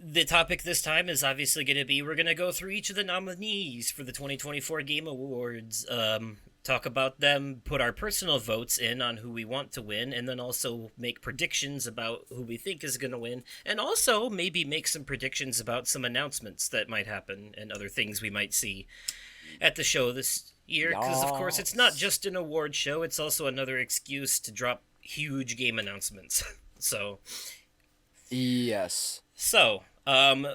the topic this time is obviously going to be we're going to go through each of the nominees for the 2024 Game Awards, talk about them, put our personal votes in on who we want to win, and then also make predictions about who we think is going to win, and also maybe make some predictions about some announcements that might happen and other things we might see at the show this year. Because, of course, it's not Yes. just an award show, it's also another excuse to drop huge game announcements. so, Yes.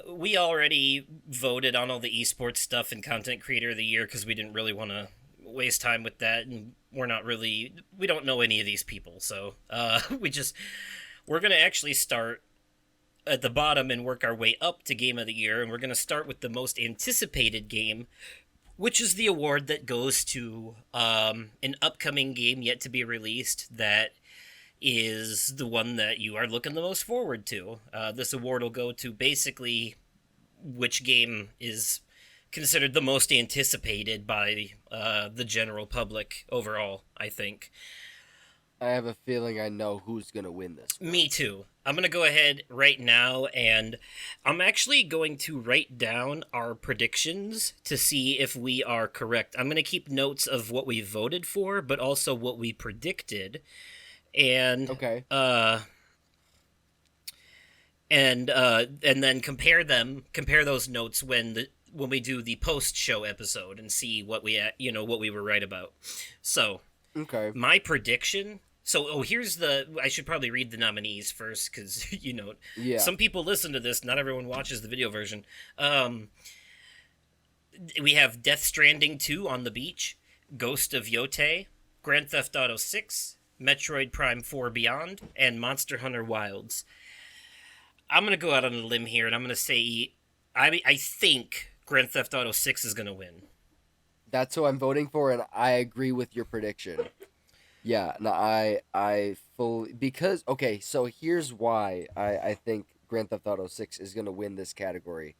we already voted on all the esports stuff and content creator of the year because we didn't really want to waste time with that, and we don't know any of these people, so we're gonna actually start at the bottom and work our way up to game of the year, and we're gonna start with the most anticipated game, which is the award that goes to an upcoming game yet to be released that is the one that you are looking the most forward to. This award will go to basically which game is considered the most anticipated by the general public overall, I think. I have a feeling I know who's gonna win this one. Me too. I'm going to go ahead right now and I'm actually going to write down our predictions to see if we are correct. I'm going to keep notes of what we voted for, but also what we predicted. And Okay. and then compare those notes when we do the post show episode and see what what we were right about. So Okay. my prediction. So here's the. I should probably read the nominees first because Yeah. some people listen to this. Not everyone watches the video version. We have Death Stranding 2 on the beach, Ghost of Yotei, Grand Theft Auto 6, Metroid Prime 4 Beyond, and Monster Hunter Wilds. I'm gonna go out on a limb here, and I'm gonna say I think Grand Theft Auto 6 is gonna win. That's who I'm voting for, and I agree with your prediction. Yeah, no, I fully because okay, so here's why I think Grand Theft Auto 6 is gonna win this category.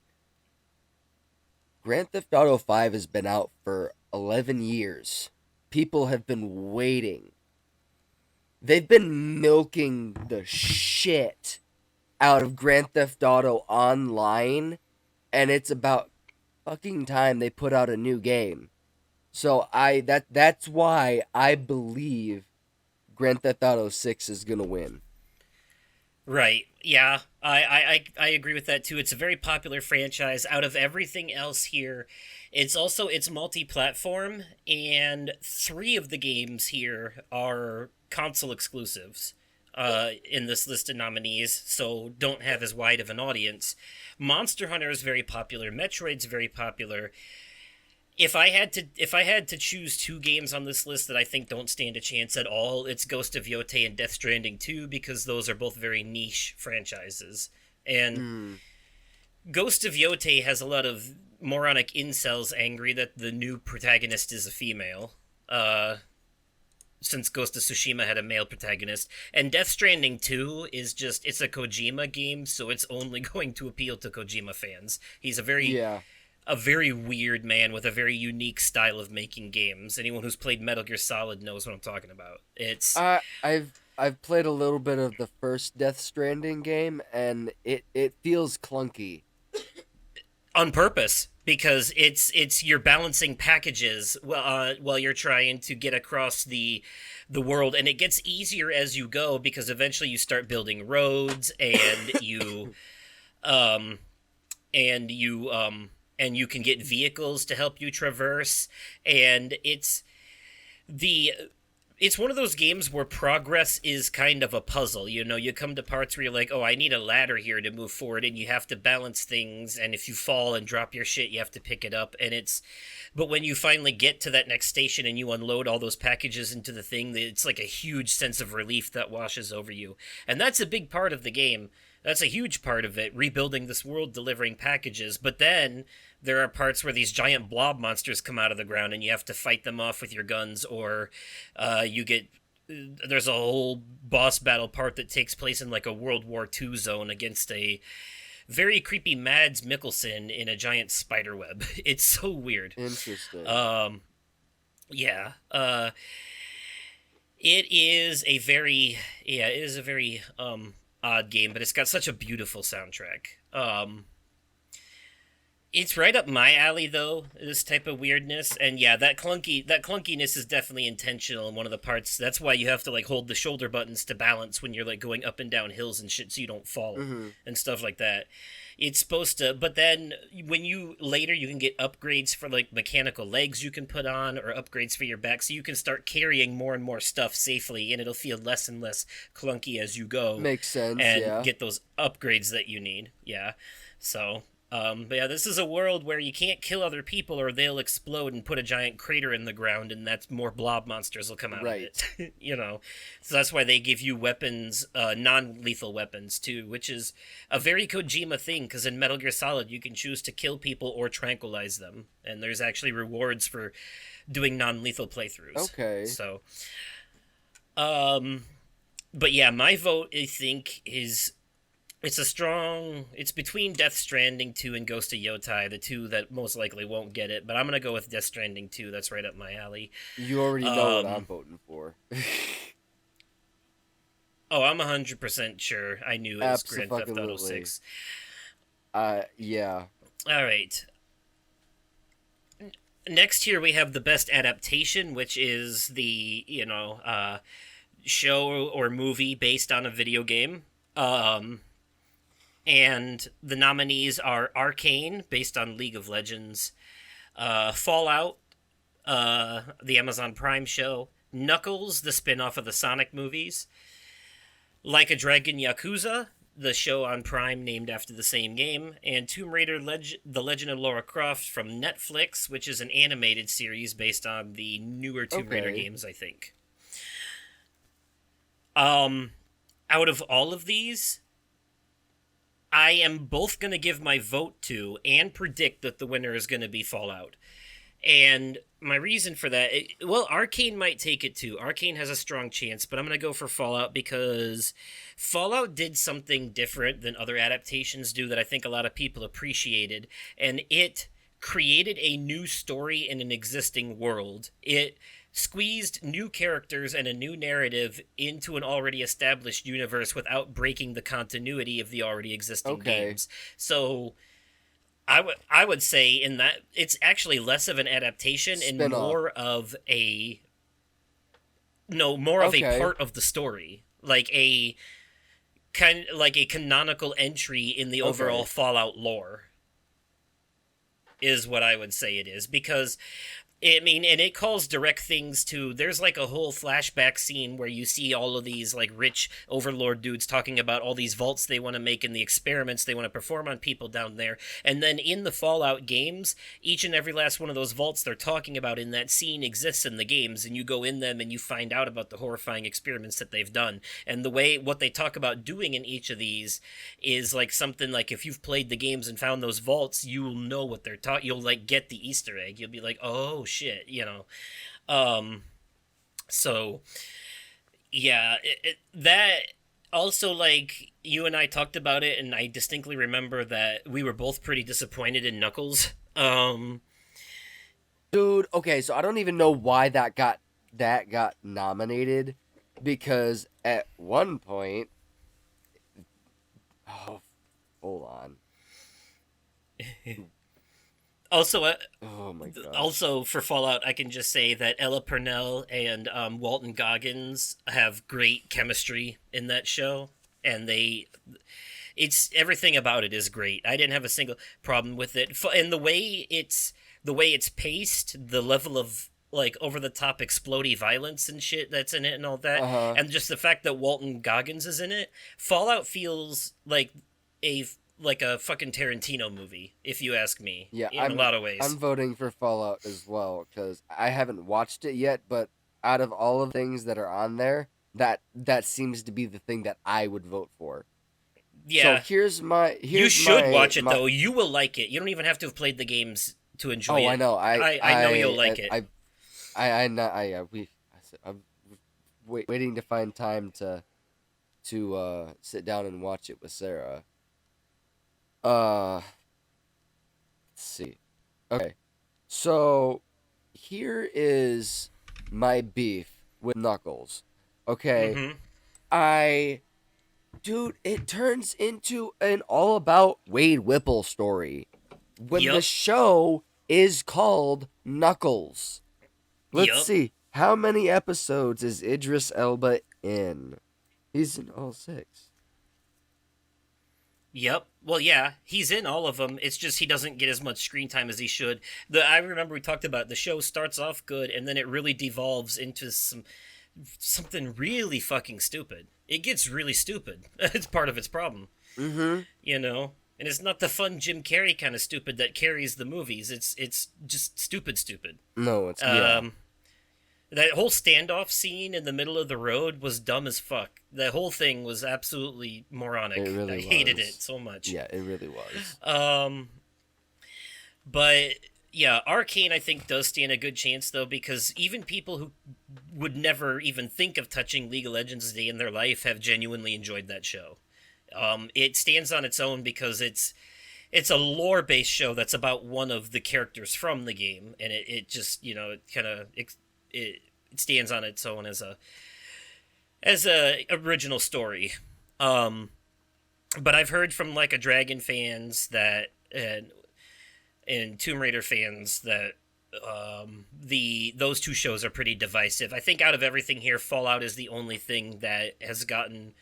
Grand Theft Auto 5 has been out for 11 years. People have been waiting. They've been milking the shit out of Grand Theft Auto Online, and it's about fucking time they put out a new game. So that's why I believe Grand Theft Auto 6 is going to win. Right. Yeah. I agree with that too. It's a very popular franchise. Out of everything else here, it's multi-platform, and three of the games here are console exclusives. In this list of nominees, so don't have as wide of an audience. Monster Hunter is very popular. Metroid's very popular. If I had to choose two games on this list that I think don't stand a chance at all, it's Ghost of Yotei and Death Stranding 2 because those are both very niche franchises. And Mm, Ghost of Yotei has a lot of moronic incels angry that the new protagonist is a female. Since Ghost of Tsushima had a male protagonist, and Death Stranding 2 is just it's a Kojima game, so it's only going to appeal to Kojima fans. He's yeah. a very weird man with a very unique style of making games. Anyone who's played Metal Gear Solid knows what I'm talking about. It's I've played a little bit of the first Death Stranding game, and it feels clunky. on purpose because it's you're balancing packages while you're trying to get across the world, and it gets easier as you go because eventually you start building roads um and you can get vehicles to help you traverse, and the it's one of those games where progress is kind of a puzzle. You come to parts where you're like, oh, I need a ladder here to move forward, and you have to balance things. And if you fall and drop your shit, you have to pick it up. But when you finally get to that next station and you unload all those packages into the thing, it's like a huge sense of relief that washes over you. And that's a big part of the game. That's a huge part of it, rebuilding this world, delivering packages. But then there are parts where these giant blob monsters come out of the ground and you have to fight them off with your guns, or you get there's a whole boss battle part that takes place in like a World War II zone against a very creepy Mads Mikkelsen in a giant spider web. It's so weird. Interesting. Um, yeah. It is a very odd game, but it's got such a beautiful soundtrack. It's right up my alley though, this type of weirdness. And yeah, that clunkiness is definitely intentional in one of the parts. That's why you have to like hold the shoulder buttons to balance when you're like going up and down hills and shit so you don't fall Mm-hmm. and stuff like that. It's supposed to, but then when you later you can get upgrades for like mechanical legs you can put on or upgrades for your back so you can start carrying more and more stuff safely and it'll feel less and less clunky as you go Makes sense. and Yeah. get those upgrades that you need. Yeah. So, but yeah, this is a world where you can't kill other people or they'll explode and put a giant crater in the ground, and that's more blob monsters will come out Right. of it. So that's why they give you weapons, non-lethal weapons too, which is a very Kojima thing. Because in Metal Gear Solid, you can choose to kill people or tranquilize them, and there's actually rewards for doing non-lethal playthroughs. Okay. So, um, but yeah, my vote I think is it's between Death Stranding 2 and Ghost of Yotai, the two that most likely won't get it, but I'm gonna go with Death Stranding 2. That's right up my alley. You already know what I'm Um, voting for. oh, I'm 100% sure I knew it was Grand Theft Auto Absolutely. 6. Yeah. All right. Next here we have the best adaptation, which is the, show or movie based on a video game. And the nominees are Arcane, based on League of Legends, Fallout, the Amazon Prime show, Knuckles, the spin off of the Sonic movies, Like a Dragon Yakuza, the show on Prime named after the same game, and Tomb Raider The Legend of Lara Croft from Netflix, which is an animated series based on the newer Tomb Raider Okay. games, I think. Um, Out of all of these, I am both going to give my vote to and predict that the winner is going to be Fallout. And my reason for that, well, Arcane might take it too. Arcane has a strong chance, but I'm going to go for Fallout because Fallout did something different than other adaptations do that I think a lot of people appreciated, and it created a new story in an existing world. It squeezed new characters and a new narrative into an already established universe without breaking the continuity of the already existing Okay. games. So I would say in that it's actually less of an adaptation and Spin-off. more of a no more of a Okay. part of the story, like a kind like a canonical entry in the overall Okay. Fallout lore is what I would say it is because I mean, and it calls direct things to. There's like a whole flashback scene where you see all of these like rich overlord dudes talking about all these vaults they want to make and the experiments they want to perform on people down there. And then in the Fallout games, each and every last one of those vaults they're talking about in that scene exists in the games, and you go in them and you find out about the horrifying experiments that they've done. And the way what they talk about doing in each of these is like something like if you've played the games and found those vaults, you'll know what they're talking. You'll like get the Easter egg. You'll be like, oh shit. Um, so yeah, that also like you and I talked about it, and I distinctly remember that we were both pretty disappointed in Knuckles. Dude, okay, so I don't even know why that got nominated because at one point, oh, hold on. Also, Oh my gosh. also for Fallout, I can just say that Ella Purnell and Walton Goggins have great chemistry in that show, and it's everything about it is great. I didn't have a single problem with it, and the way it's paced, the level of like over the top explodey violence and shit that's in it and all that, Uh-huh. and just the fact that Walton Goggins is in it. Fallout feels a like a fucking Tarantino movie, if you ask me, Yeah, in a I'm lot of I'm ways. voting for Fallout as well cuz I haven't watched it yet, but out of all of the things that are on there, that seems to be the thing that I would vote for. So Yeah, here's my you here's should my watch it my though. You will like it. You don't even have to have played the games to enjoy Oh, I it. know. I know you'll like it. Not I'm waiting to find time to sit down and watch it with Sarah. Let's see. Okay. So here is my beef with Knuckles. Okay. Mm-hmm. I Dude, it turns into an all about Wade Whipple story when the Yep. show is called Knuckles. Let's Yep. see. How many episodes is Idris Elba in? He's in all six. Yep. Well, yeah, he's in all of them. It's just he doesn't get as much screen time as he should. I remember we talked about it. The show starts off good and then it really devolves into something really fucking stupid. It gets really stupid. It's part of its problem, Mm-hmm. you know. And it's not the fun Jim Carrey kind of stupid that carries the movies. It's just stupid, stupid. No, it's yeah. Um, that whole standoff scene in the middle of the road was dumb as fuck. The whole thing was absolutely It moronic. I really hated it was. so much. Yeah, it really was. Um, but yeah, Arcane I think does stand a good chance though because even people who would never even think of touching League of Legends a day in their life have genuinely enjoyed that show. It stands on its own because it's a lore based show that's about one of the characters from the game, and it just it kind of it stands on its own as a original story. Um, but I've heard from like a Dragon fans that and Tomb Raider fans that the those two shows are pretty divisive. I think out of everything here, Fallout is the only thing that has gotten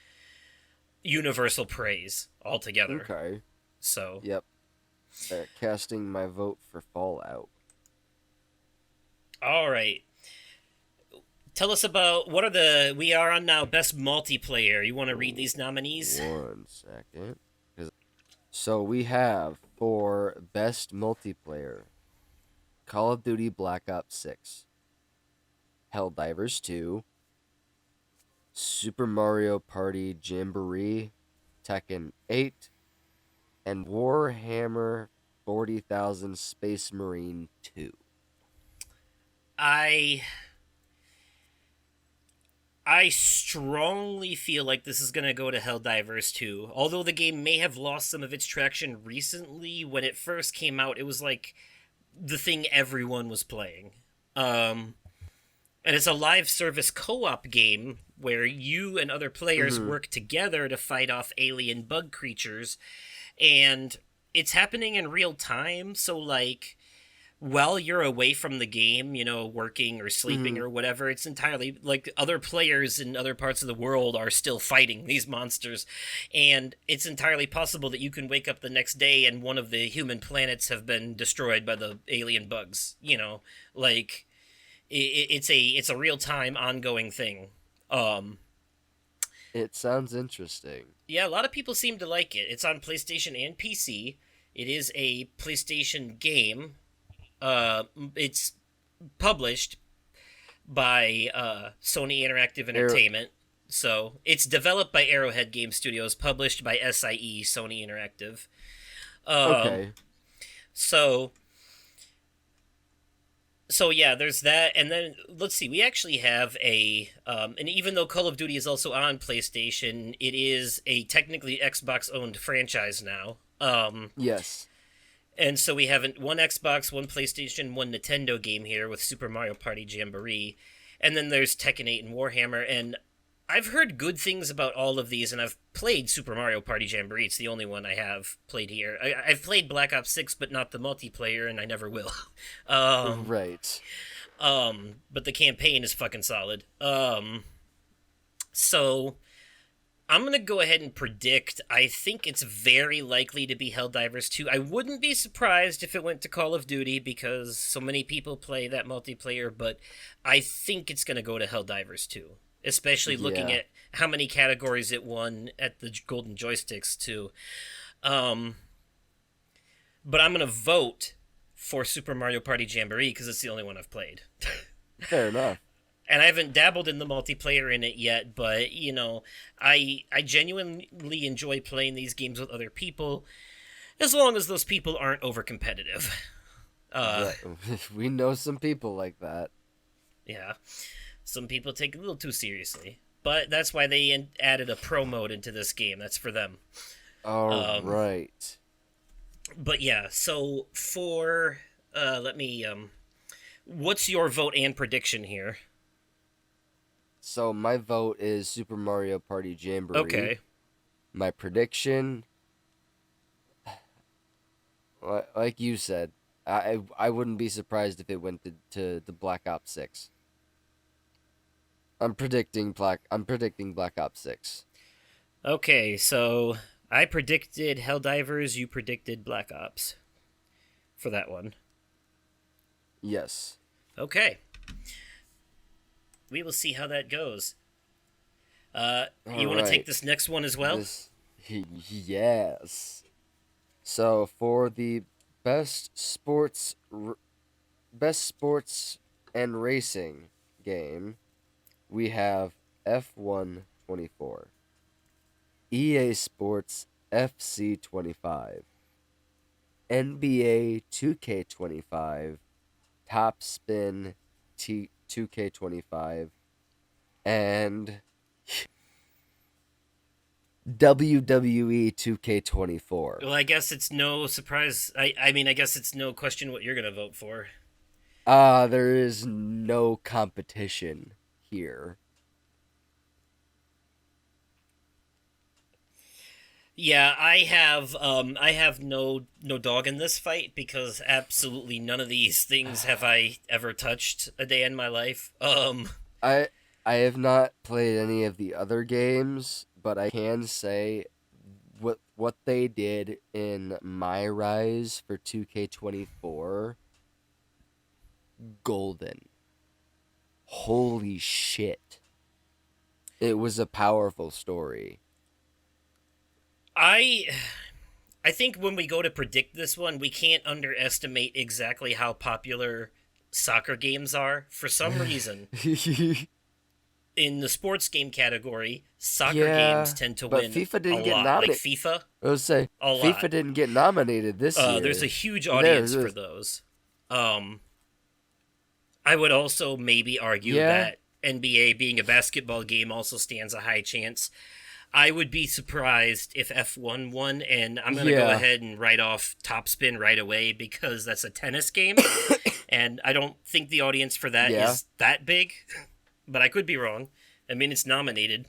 universal praise altogether. Okay. So Yep. Casting my vote for Fallout. all right, tell us about what are the we are on now best multiplayer. You want to read these nominees? 1 second. So we have for best multiplayer Call of Duty Black Ops 6, Helldivers 2, Super Mario Party Jamboree, Tekken 8, and Warhammer 40,000 Space Marine 2. I I strongly feel like this is going to go to Helldivers 2. Although the game may have lost some of its traction recently, when it first came out, it was like the thing everyone was playing. Um, and it's a live service co op game where you and other players Mm-hmm. work together to fight off alien bug creatures. And it's happening in real time. So, like, while you're away from the game, working or sleeping Mm-hmm. or whatever, it's entirely like other players in other parts of the world are still fighting these monsters. And it's entirely possible that you can wake up the next day and one of the human planets have been destroyed by the alien bugs. Like it's a real time ongoing thing. Um, It sounds interesting. yeah, a lot of people seem to like it. It's on PlayStation and PC. It is a PlayStation game. It's published by Sony Interactive Air- Entertainment. So it's developed by Arrowhead Game Studios, published by SIE Sony Interactive. Um, okay. so so yeah, there's that, and then let's see. We actually have and even though Call of Duty is also on PlayStation, it is a technically Xbox owned franchise now. Yes. And so we have one Xbox, one PlayStation, one Nintendo game here with Super Mario Party Jamboree. And then there's Tekken 8 and Warhammer. And I've heard good things about all of these, and I've played Super Mario Party Jamboree. It's the only one I have played here. I've played Black Ops 6, but not the multiplayer, and I never will. um, Right. but the campaign is fucking solid. So I'm gonna go ahead and predict. I think it's very likely to be Helldivers 2. I wouldn't be surprised if it went to Call of Duty because so many people play that multiplayer, but I think it's gonna go to Helldivers 2. Especially looking Yeah. at how many categories it won at the Golden Joysticks too. Um, but I'm gonna vote for Super Mario Party Jamboree because it's the only one I've played. Fair enough. And I haven't dabbled in the multiplayer in it yet, but I genuinely enjoy playing these games with other people, as long as those people aren't over competitive. Uh, Right. We know some people like that. yeah, some people take it a little too seriously, but that's why they added a pro mode into this game. That's for them. All Um, right. but yeah, so for let me what's your vote and prediction here? So my vote is Super Mario Party Jamboree. Okay. My prediction, like you said, I wouldn't be surprised if it went to the Black Ops 6. I'm predicting Black Ops 6. Okay, so I predicted Helldivers, you predicted Black Ops for that one. Yes. Okay, we will see how that goes. All You want to take right. this next one as well? This yes. So for the best sports best sports and racing game, we have F1 24, EA Sports FC 25, NBA 2K25, Top Spin 2K25, and WWE 2K24. Well, I guess it's no surprise. I mean, I guess it's no question what you're gonna vote for. There is no competition here. Yeah, I have no dog in this fight because absolutely none of these things have I ever touched a day in my life. I I have not played any of the other games, but I can say what they did in My Rise for 2K24, golden. Holy shit. It was a powerful story. I I think when we go to predict this one, we can't underestimate exactly how popular soccer games are. For some reason, in the sports game category, soccer games Yeah, tend to but win FIFA a didn't get lot. Like nominated. FIFA, I would say a lot. FIFA didn't get nominated this There's a year. huge audience for There's those. Um, I would also maybe argue yeah, that NBA being a basketball game also stands a high chance. I would be surprised if F1 won, and I'm going to go yeah, ahead and write off Top Spin right away because that's a tennis game, and I don't think the audience for that yeah, is that big, but I could be wrong. I mean, it's nominated,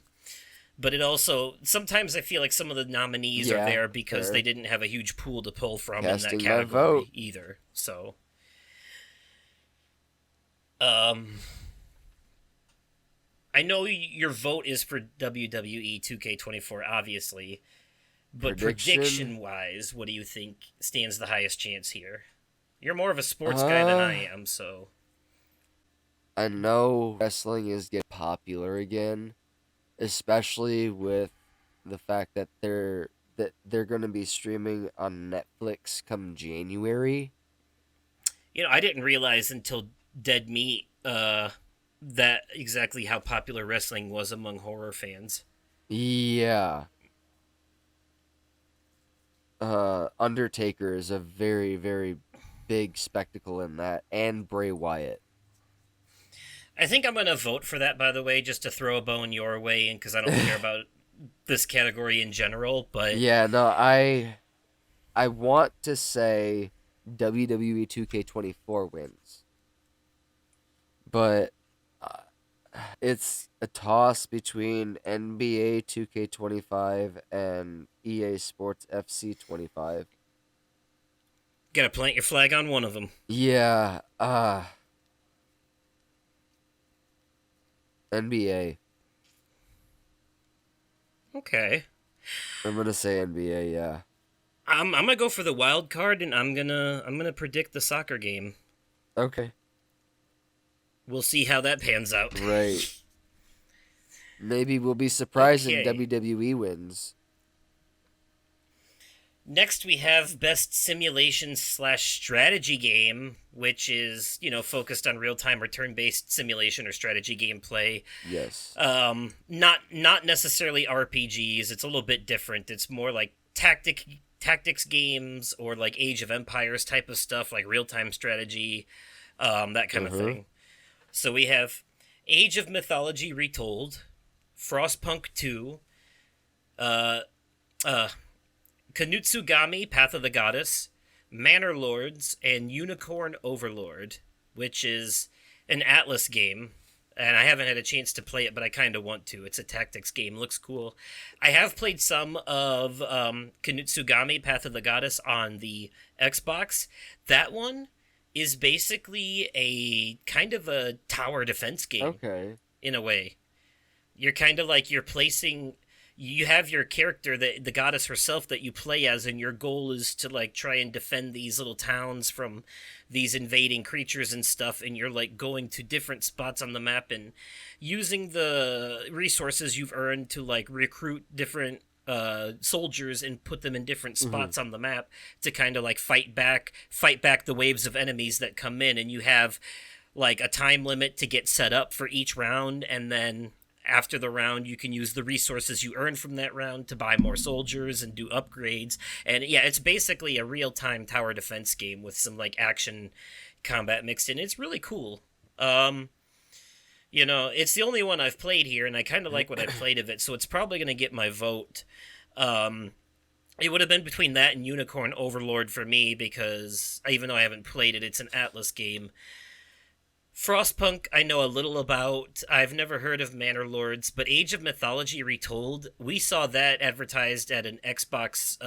but it also sometimes I feel like some of the nominees are yeah. there because they Fair. didn't have a huge pool to pull from in that Casting my vote. category either. So, um, I know your vote is for WWE 2K24, obviously, but Prediction. prediction wise, what do you think stands the highest chance here? You're more of a sports guy than I Uh, am, so. I know wrestling is getting popular again, especially with the fact that they're going to be streaming on Netflix come January. I didn't realize until Dead Meat that exactly how popular wrestling was among horror fans. Yeah. Undertaker is a very, very big spectacle in that, and Bray Wyatt. I think I'm going to vote for that, by the way, just to throw a bone your way, and because I don't care about this category in general, but Yeah, no, I want to say WWE 2K24 wins, but uh, it's a toss between NBA 2K25 and EA Sports FC 25. gotta plant your flag on one of them. Yeah, NBA. Okay. I'm gonna say NBA. Yeah. I'm gonna go for the wild card, and I'm gonna predict the soccer game. Okay. We'll see how that pans out. Right. Maybe we'll be surprised and Okay. WWE wins. Next, we have best simulation slash strategy game, which is focused on real time or turn based simulation or strategy gameplay. Yes. Not necessarily RPGs. It's a little bit different. It's more like tactics games or like Age of Empires type of stuff, like real time strategy, that kind of Uh-huh. thing. So we have Age of Mythology Retold, Frostpunk 2, uh, uh, Kanutsugami Path of the Goddess, Manor Lords, and Unicorn Overlord, which is an Atlas game. and I haven't had a chance to play it, but I kind of want to. It's a tactics game, looks cool. I have played some of Kinutsugami Path of the Goddess on the Xbox. That one is basically a kind of a tower defense game Okay. in a way. You're kind of like you're placing, you have your character, the goddess herself that you play as, and your goal is to like try and defend these little towns from these invading creatures and stuff, and you're like going to different spots on the map and using the resources you've earned to like recruit different soldiers and put them in different Hmm. spots on the map to kind of like fight back the waves of enemies that come in, and you have like a time limit to get set up for each round, and then after the round you can use the resources you earn from that round to buy more soldiers and do upgrades. And yeah, it's basically a real-time tower defense game with some like action combat mixed in. It's really cool. um it's the only one I've played here, and I kind of like what I played of it, so it's probably going to get my vote. um it would have been between that and Unicorn Overlord for me, because even though I haven't played it, it's an Atlas game. Frostpunk, I know a little about. I've never heard of Manor Lords, but Age of Mythology Retold, we saw that advertised at an Xbox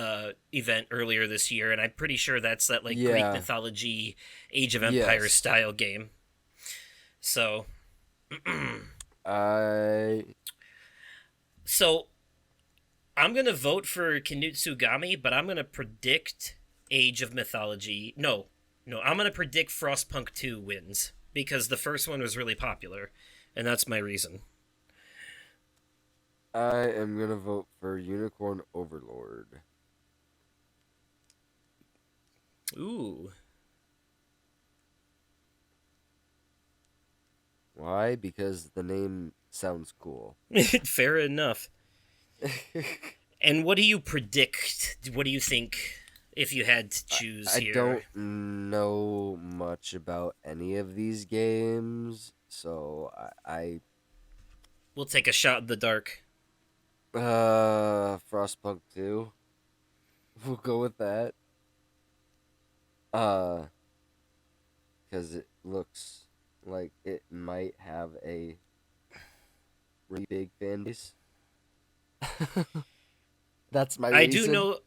event earlier this year, and I'm pretty sure that's that like Greek Yeah. mythology, Age of Empires Yes. style game. So, I so I'm gonna vote for Kinutsugami, but I'm gonna predict Age of Mythology. No, no, I'm gonna predict Frostpunk 2 wins because the first one was really popular, and that's my reason. I am gonna vote for Unicorn Overlord. Ooh. Why? Because the name sounds cool. Fair enough. And what do you predict? What do you think if you had to I, choose I here? don't know much about any of these games, so We'll take a shot in the dark. Frostpunk 2. We'll go with that. Uh, because it looks like it might have a really big fan base. That's my I do reason. know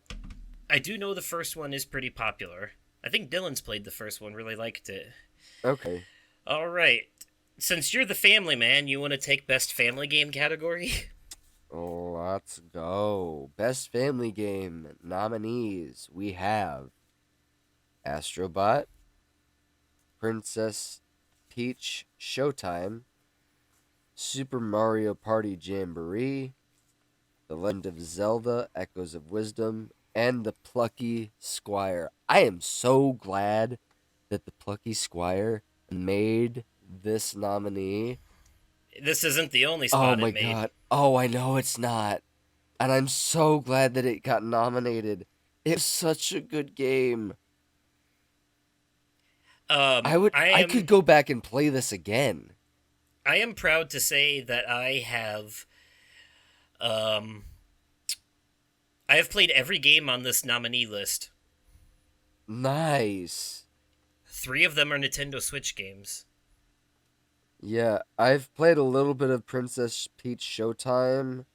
I do know the first one is pretty popular. I think Dylan's played the first one, really liked it. Okay. All right. Since you're the family man, you want to take best family game category? Let's go. Best family game nominees. We have Astrobot, Princess Peach Showtime, Super Mario Party Jamboree, The Legend of Zelda Echoes of Wisdom, and The Plucky Squire. I am so glad that The Plucky Squire made this nominee. This isn't the only Oh spot my it made. god. Oh, I know it's not. And I'm so glad that it got nominated. It's such a good game. I I could am go back and play this again. I am proud to say that um I have played every game on this nominee list. Nice. 3 of them are Nintendo Switch games. Yeah, I've played a little bit of Princess Peach Showtime.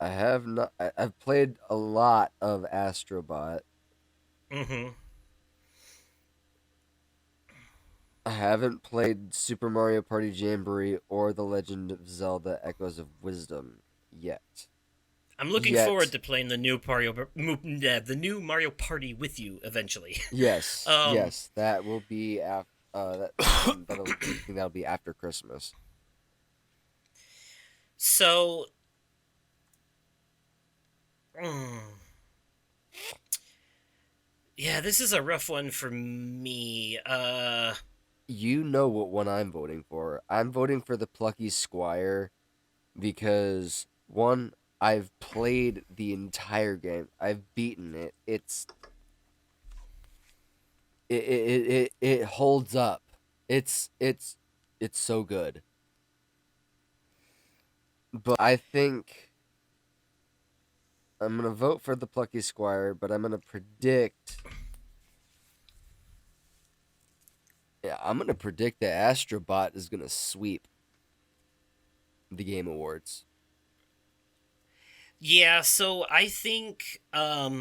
I have not. I've played a lot of Astrobot. Mhm. I haven't played Super Mario Party Jamboree or The Legend of Zelda Echoes of Wisdom yet. I'm looking forward Yet. to playing the new Mario Party with you eventually. Yes, um yes, that will be after. That'll. I think that'll be after Christmas. so mm, yeah, this is a rough one for me. You know what one I'm voting for. I'm voting for the Plucky Squire because one, I've played the entire game. I've beaten it. It holds up. It's so good. But I think I'm gonna vote for the Plucky Squire, but I'm gonna predict Yeah, I'm gonna predict that Astrobot is gonna sweep the Game Awards. Yeah, so I think not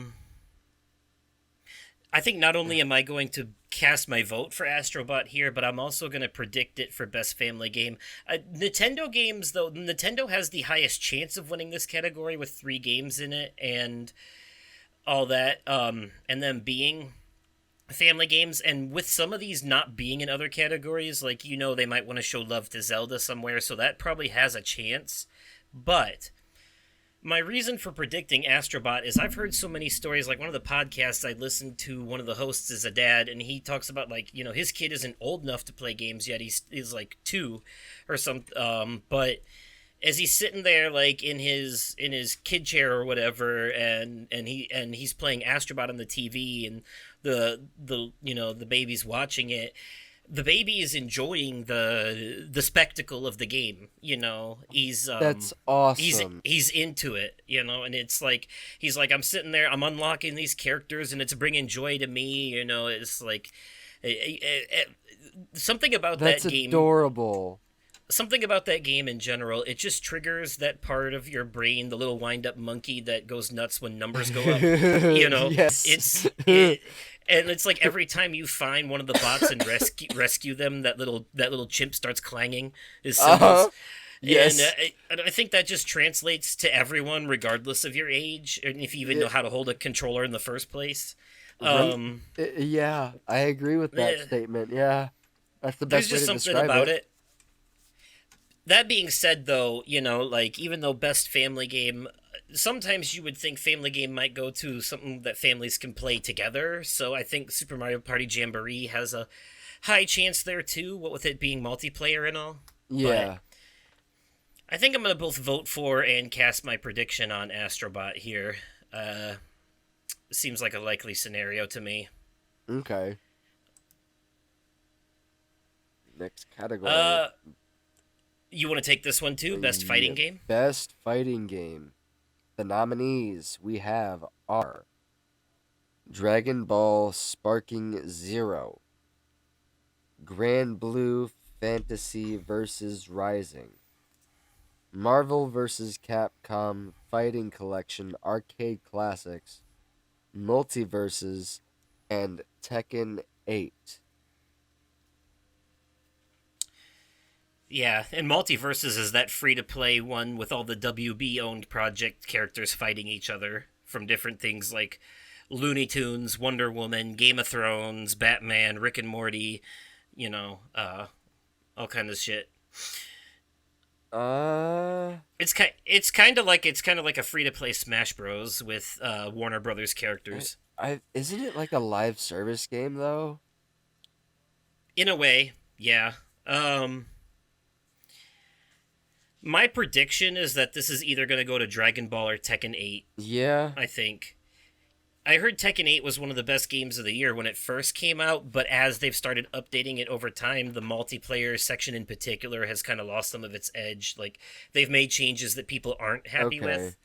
only am I going to cast my vote for Astrobot here, but I'm also going to predict it for best family game. Nintendo games, though, Nintendo has the highest chance of winning this category with 3 games in it and all that, and them being family games. And with some of these not being in other categories, like, they might want to show love to Zelda somewhere, so that probably has a chance. But my reason for predicting Astrobot is I've heard so many stories. Like, one of the podcasts I listened to, one of the hosts is a dad, and he talks about, like, his kid isn't old enough to play games yet. He's like 2 or some, but as he's sitting there, like, in his kid chair or whatever, and he's playing Astrobot on the TV, and the baby's watching it, the baby is enjoying the spectacle of the game. He's That's he's awesome. he's into it. And it's like he's like, I'm sitting there, I'm unlocking these characters, and it's bringing joy to me. It's like something about That's that game. adorable. Something about that game in general, it just triggers that part of your brain, the little wind-up monkey that goes nuts when numbers go up. You know, Yes. it, and it's like every time you find one of the bots and rescue them, that little chimp starts clanging his cymbals. Uh-huh. And Yes. I think that just translates to everyone, regardless of your age, and if you even know how to hold a controller in the first place. Right? Um, Yeah, I agree with that eh, statement. Yeah. That's the there's best way just to something describe about it. it. That being said, though, like, even though best family game, sometimes you would think family game might go to something that families can play together. So I think Super Mario Party Jamboree has a high chance there too, what with it being multiplayer and all. But Yeah. I think I'm gonna both vote for and cast my prediction on Astrobot here. Uh, Seems like a likely scenario to me. Okay. Next category. Uh, you want to take this one too? Best fighting Yeah. game. Best fighting game. The nominees we have are Dragon Ball Sparking Zero, Grand Blue Fantasy vs. Rising, Marvel vs. Capcom Fighting Collection Arcade Classics, Multiverses, and Tekken 8. Yeah, and Multiverses is that free to play one with all the WB owned project characters fighting each other from different things like Looney Tunes, Wonder Woman, Game of Thrones, Batman, Rick and Morty, you know, uh, all kind of shit. Uh, It's kind of like a free to play Smash Bros with Warner Brothers I, characters. isn't it like a live service game though? In a way, yeah. Um, my prediction is that this is either going to go to Dragon Ball or Tekken 8, Yeah. I think. I heard Tekken 8 was one of the best games of the year when it first came out, but as they've started updating it over time, the multiplayer section in particular has kind of lost some of its edge. Like, they've made changes that people aren't happy Okay. with.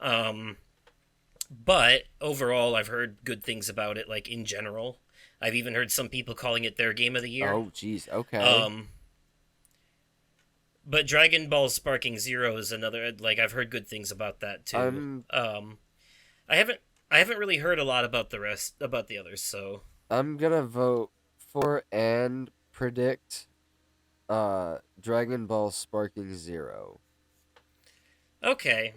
Um, but overall, I've heard good things about it, like, in general. I've even heard some people calling it their game of the year. Oh, jeez. Okay. Um, but Dragon Ball Sparking Zero is another, like, I've heard good things about that too. I'm I haven't I haven't really heard a lot about the others, so I'm gonna vote for and predict Dragon Ball Sparking Zero. okay.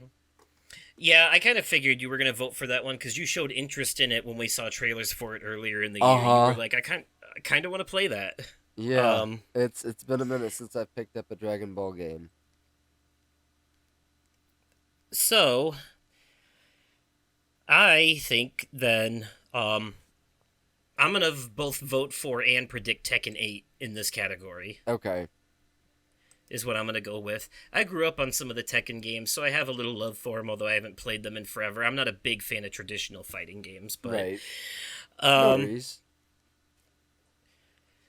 Yeah, I kind of figured you were gonna vote for that one because you showed interest in it when we saw trailers for it earlier in the Uh year. You were huh. like, I kind of want to play that. Yeah. Um, It's been a minute since I picked up a Dragon Ball game. so I think then I'm gonna both vote for and predict Tekken 8 in this category. Okay. Is what I'm gonna go with. I grew up on some of the Tekken games, so I have a little love for them, although I haven't played them in forever. I'm not a big fan of traditional fighting games, but Right. No um, worries.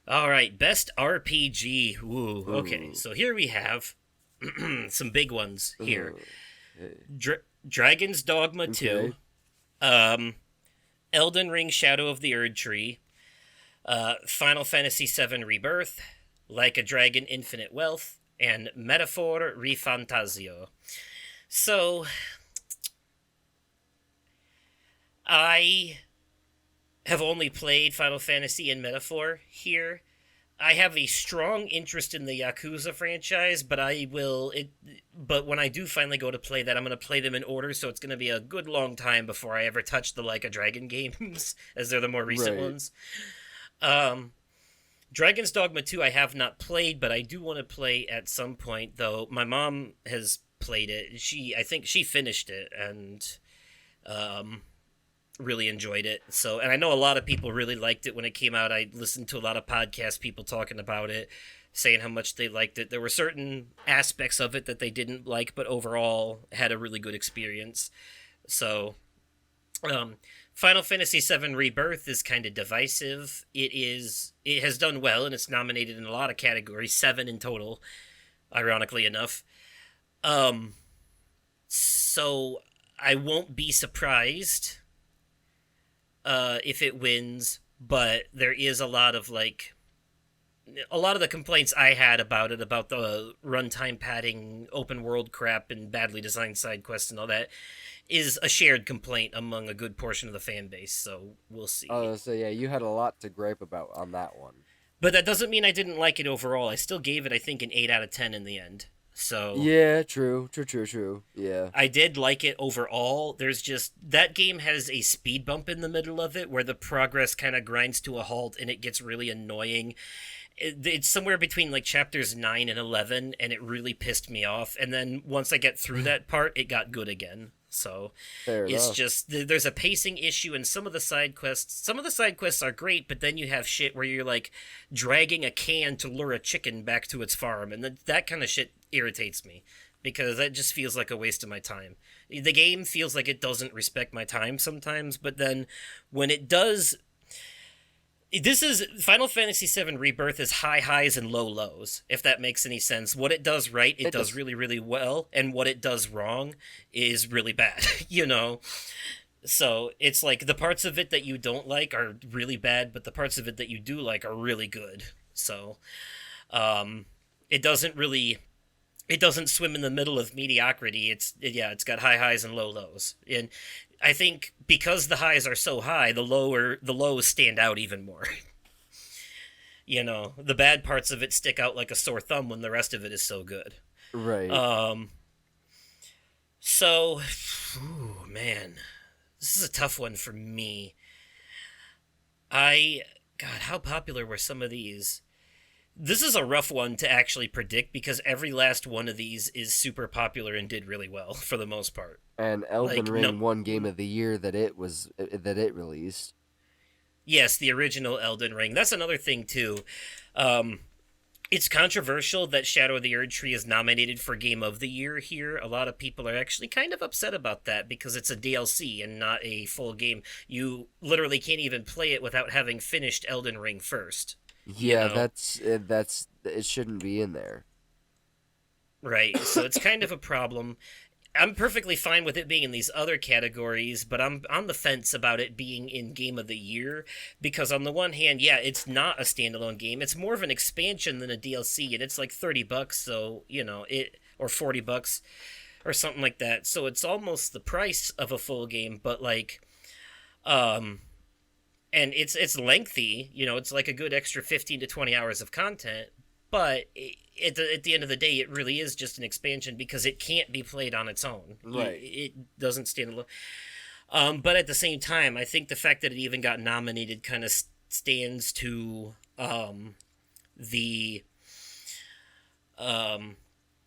all right, best RPG. Ooh, okay. Ooh. So here we have some big ones here. Ooh. Okay. Dragon's Dogma Okay. 2, um, Elden Ring Shadow of the Erd Tree, Final Fantasy VII Rebirth, Like a Dragon Infinite Wealth, and Metaphor Rifantasio. So, I have only played Final Fantasy and Metaphor here. I have a strong interest in the Yakuza franchise, but I will it. But when I do finally go to play that, I'm going to play them in order, so it's going to be a good long time before I ever touch the Like a Dragon games, as they're the more recent Right. ones. Um, Dragon's Dogma 2 I have not played, but I do want to play at some point, though. My mom has played it. I think she finished it and um, really enjoyed it. So, and I know a lot of people really liked it when it came out. I listened to a lot of podcast people talking about it, saying how much they liked it. There were certain aspects of it that they didn't like, but overall had a really good experience. So, um, Final Fantasy VII Rebirth is kind of divisive. It has done well and it's nominated in a lot of categories, 7 in total, ironically enough. Um, so I won't be surprised if it wins, but there is a lot of the complaints I had about it, about the runtime padding, open world crap, and badly designed side quests and all that, is a shared complaint among a good portion of the fan base. So we'll see. So yeah, you had a lot to gripe about on that one. But that doesn't mean I didn't like it overall. I still gave it, I think, an 8 out of 10 in the end. So Yeah, true, true, true, true. Yeah. I did like it overall. There's just that game has a speed bump in the middle of it where the progress kind of grinds to a halt and it gets really annoying. It's somewhere between like chapters 9 and 11 and it really pissed me off, and then once I get through that part it got good again. So Fair it's enough. just there's a pacing issue, and some of the side quests are great, but then you have shit where you're like dragging a can to lure a chicken back to its farm, and that kind of shit irritates me because that just feels like a waste of my time. The game feels like it doesn't respect my time sometimes, but then when it does, this is Final Fantasy VII Rebirth is high highs and low lows, if that makes any sense. What it does right, it It does does. really, really well, and what it does wrong is really bad, you know? So it's like the parts of it that you don't like are really bad, but the parts of it that you do like are really good. So um, it doesn't really it doesn't swim in the middle of mediocrity. It's got high highs and low lows. And I think because the highs are so high, the lows stand out even more. The bad parts of it stick out like a sore thumb when the rest of it is so good. Right. Um so ooh, man, this is a tough one for me. I God, how popular were some of these? This is a rough one to actually predict because every last one of these is super popular and did really well for the most part. And Elden Like no, Ring won Game of the Year that it released. yes, the original Elden Ring. That's another thing too. Um, it's controversial that Shadow of the Erd Tree is nominated for Game of the Year here. A lot of people are actually kind of upset about that because it's a DLC and not a full game. You literally can't even play it without having finished Elden Ring first. You Yeah, know, that's it shouldn't be in there. right? So it's kind of a problem. I'm perfectly fine with it being in these other categories, but I'm on the fence about it being in Game of the Year because on the one hand, yeah, it's not a standalone game. It's more of an expansion than a DLC, and it's like $30, so it or $40 or something like that. So it's almost the price of a full game, but like um and it's lengthy, it's like a good extra 15 to 20 hours of content, but at the end of the day, it really is just an expansion because it can't be played on its own. Right. It doesn't stand alone. But at the same time, I think the fact that it even got nominated kind of stands to the um,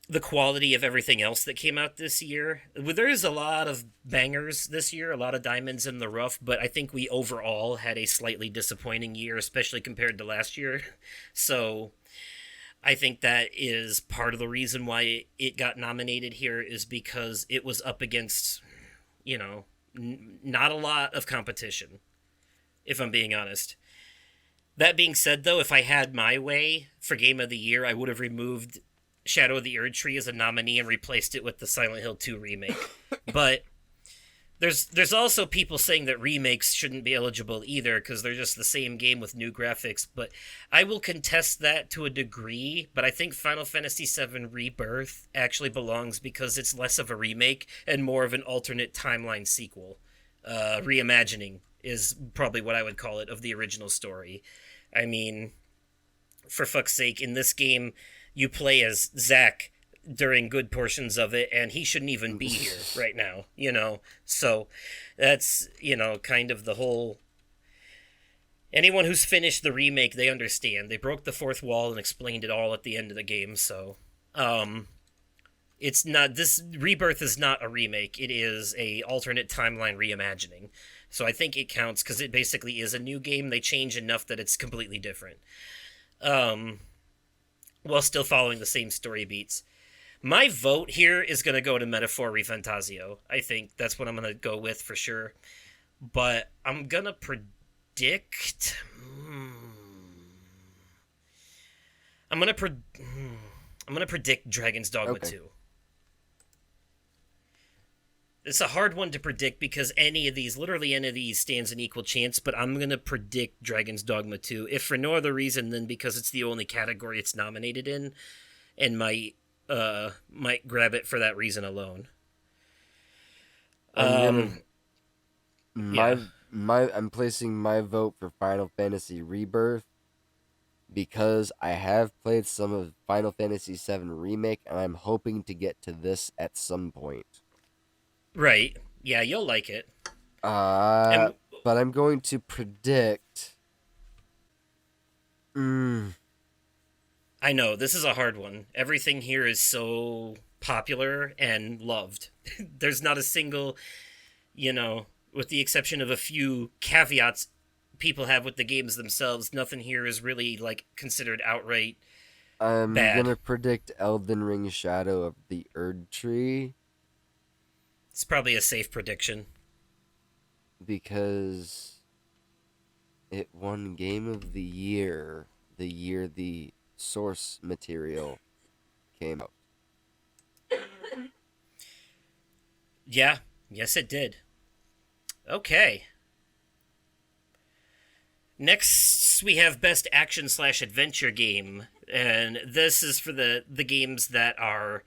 the quality of everything else that came out this year. There is a lot of bangers this year, a lot of diamonds in the rough, but I think we overall had a slightly disappointing year, especially compared to last year. So I think that is part of the reason why it got nominated here is because it was up against, not a lot of competition, if I'm being honest. That being said, though, if I had my way for Game of the Year, I would have removed Shadow of the Erd Tree as a nominee and replaced it with the Silent Hill 2 remake. But There's also people saying that remakes shouldn't be eligible either because they're just the same game with new graphics, but I will contest that to a degree, but I think Final Fantasy VII Rebirth actually belongs because it's less of a remake and more of an alternate timeline sequel. Reimagining is probably what I would call it of the original story. I mean, for fuck's sake, in this game, you play as Zack during good portions of it, and he shouldn't even be here right now, you know? So that's, kind of the whole. Anyone who's finished the remake, they understand. They broke the fourth wall and explained it all at the end of the game, so. It's not. This Rebirth is not a remake, it is a alternate timeline reimagining. So I think it counts because it basically is a new game. They change enough that it's completely different. Um, while still following the same story beats. My vote here is going to go to Metaphor Refantasio. I think that's what I'm going to go with for sure. But I'm going to predict. I'm going to I'm going to predict Dragon's Dogma Okay. 2. It's a hard one to predict because literally any of these stands an equal chance, but I'm going to predict Dragon's Dogma 2, if for no other reason than because it's the only category it's nominated in, and might grab it for that reason alone. I'm gonna Yeah. I'm placing my vote for Final Fantasy Rebirth because I have played some of Final Fantasy VII Remake and I'm hoping to get to this at some point. Right. Yeah, you'll like it. Uh And but I'm going to predict mm, I know, this is a hard one. Everything here is so popular and loved. There's not a single, with the exception of a few caveats people have with the games themselves, nothing here is really like considered outright I'm bad. gonna predict Elden Ring Shadow of the Erd Tree It's probably a safe prediction. because it won Game of the year the source material came out. Yeah, yes it did. Okay. Next, we have Best Action/Adventure Game, and this is for the games that are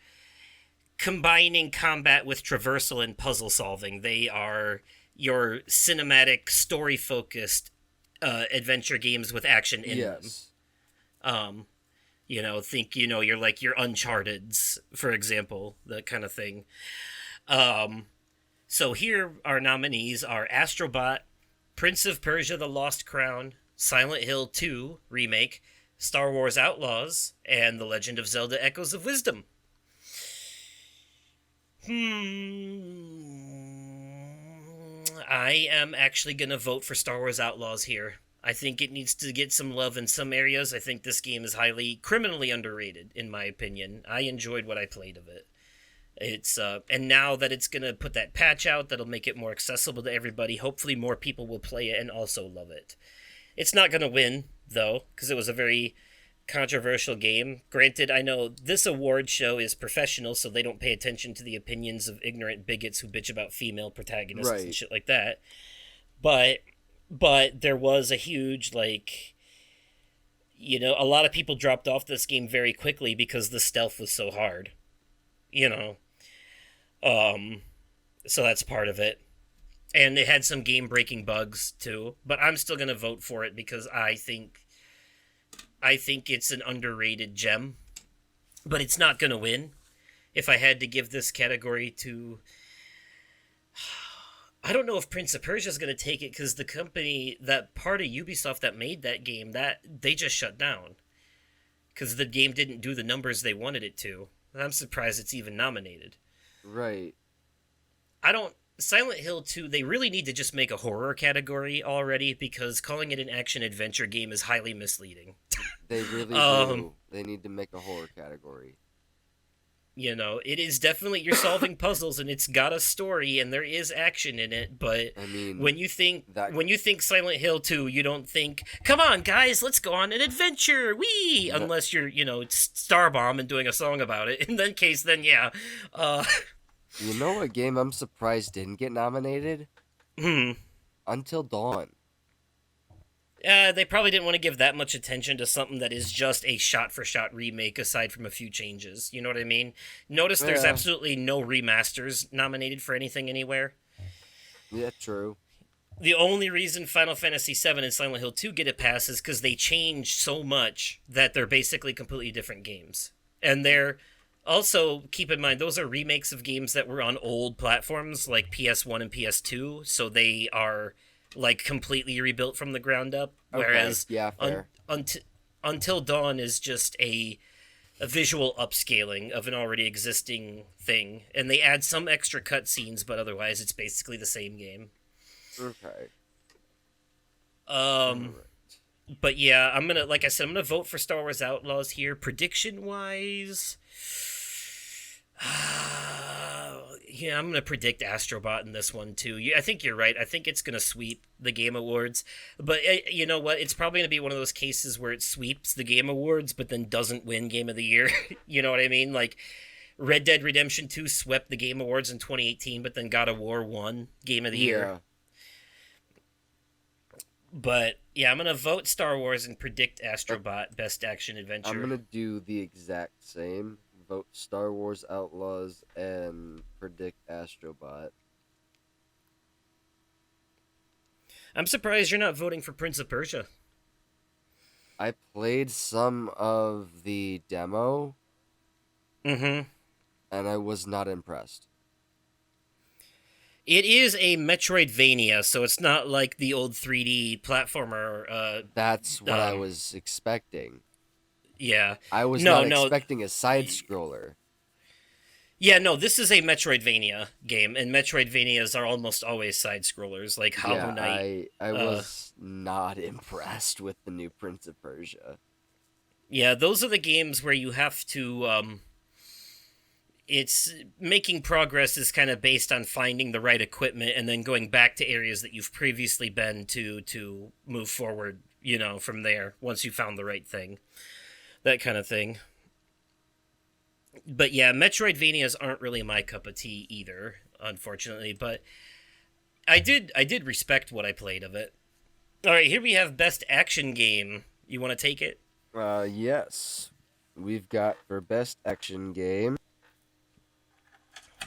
combining combat with traversal and puzzle solving. They are your cinematic, story focused adventure games with action in them. Yes. Um, think you're like your Uncharted's, for example, that kind of thing. Um, so here our nominees are Astrobot, Prince of Persia: The Lost Crown, Silent Hill 2 remake, Star Wars Outlaws, and The Legend of Zelda: Echoes of Wisdom. I am actually going to vote for Star Wars Outlaws here. I think it needs to get some love in some areas. I think this game is criminally underrated, in my opinion. I enjoyed what I played of it. And now that it's gonna put that patch out, that'll make it more accessible to everybody. Hopefully, more people will play it and also love it. It's not gonna win though, because it was a very controversial game. Granted, I know this award show is professional, so they don't pay attention to the opinions of ignorant bigots who bitch about female protagonists and Right. shit like that. But there was a huge a lot of people dropped off this game very quickly because the stealth was so hard. You know, um, so that's part of it. And it had some game breaking bugs too, but I'm still gonna vote for it because I think it's an underrated gem, but it's not gonna win. If I had to give this category to, I don't know if Prince of Persia is gonna take it because the company, that part of Ubisoft that made that game, that they just shut down because the game didn't do the numbers they wanted it to. I'm surprised it's even nominated. Right. I don't. Silent Hill 2, they really need to just make a horror category already because calling it an action adventure game is highly misleading. They really Um, do. They need to make a horror category. it is definitely you're solving puzzles and it's got a story and there is action in it, but I mean, when you think that when you think Silent Hill 2, you don't think, "Come on, guys, let's go on an adventure." Wee, that unless you're, Starbomb and doing a song about it. In that case, then yeah. Uh You know what game I'm surprised didn't get nominated? Hmm. Until Dawn. They probably didn't want to give that much attention to something that is just a shot-for-shot remake, aside from a few changes. You know what I mean? Notice there's Yeah, absolutely no remasters nominated for anything anywhere. yeah, true. The only reason Final Fantasy VII and Silent Hill 2 get a pass is because they changed so much that they're basically completely different games. And they're also, keep in mind, those are remakes of games that were on old platforms like PS1 and PS2, so they are like completely rebuilt from the ground up. Okay, Whereas yeah, un- fair. unt- Until Dawn is just a visual upscaling of an already existing thing, and they add some extra cutscenes, but otherwise it's basically the same game. Okay. Um, Alright. but yeah, I'm gonna, like I said, I'm gonna vote for Star Wars Outlaws here. Prediction wise, yeah, I'm gonna predict Astrobot in this one too. I think you're right. I think it's gonna sweep the Game Awards, but you know what? It's probably gonna be one of those cases where it sweeps the Game Awards, but then doesn't win Game of the Year. You know what I mean? Like Red Dead Redemption 2 swept the Game Awards in 2018, but then God of War won Game of the Year. Yeah, But yeah, I'm gonna vote Star Wars and predict Astrobot Best Action I'm Adventure. gonna do the exact same. Vote Star Wars Outlaws and predict Astrobot. I'm surprised you're not voting for Prince of Persia. I played some of the demo Mm-hmm. and I was not impressed. It is a Metroidvania, so it's not like the old 3D platformer. That's what I Um, was expecting. yeah, I was no, not no, expecting a side scroller. yeah, no. This is a Metroidvania game, and Metroidvanias are almost always side scrollers, like Hollow Yeah, Knight. I Uh, was not impressed with the new Prince of Persia. yeah, those are the games where you have to it's making progress is kind of based on finding the right equipment and then going back to areas that you've previously been to move forward, you know, from there once you found the right thing, that kind of thing. But yeah, Metroidvanias aren't really my cup of tea either, unfortunately, but I did respect what I played of it. All right, here we have best action game. You want to take it? Yes. We've got for best action game.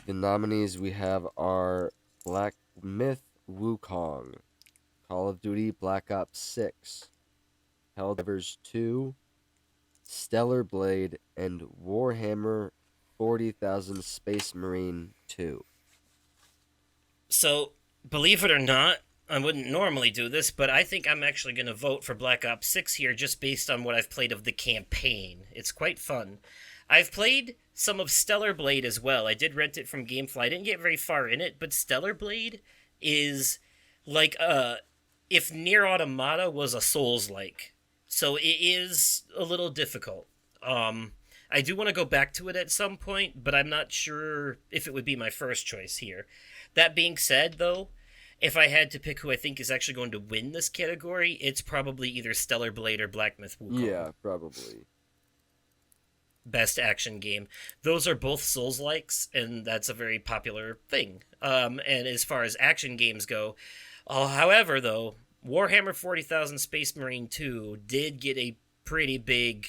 The nominees we have are Black Myth Wukong, Call of Duty Black Ops 6, Helldivers 2, Stellar Blade, and Warhammer 40,000 Space Marine 2. So, believe it or not, I wouldn't normally do this, but I think I'm actually going to vote for Black Ops 6 here just based on what I've played of the campaign. It's quite fun. I've played some of Stellar Blade as well. I did rent it from Gamefly. I didn't get very far in it, but Stellar Blade is like if Near Automata was a Souls like. So it is a little difficult. I do want to go back to it at some point, but I'm not sure if it would be my first choice here. That being said, though, if I had to pick who I think is actually going to win this category, it's probably either Stellar Blade or Black Myth Wukong. Yeah, probably. Best action game. Those are both Souls likes, and that's a very popular thing. And as far as action games go, however, though, Warhammer 40,000 Space Marine 2 did get a pretty big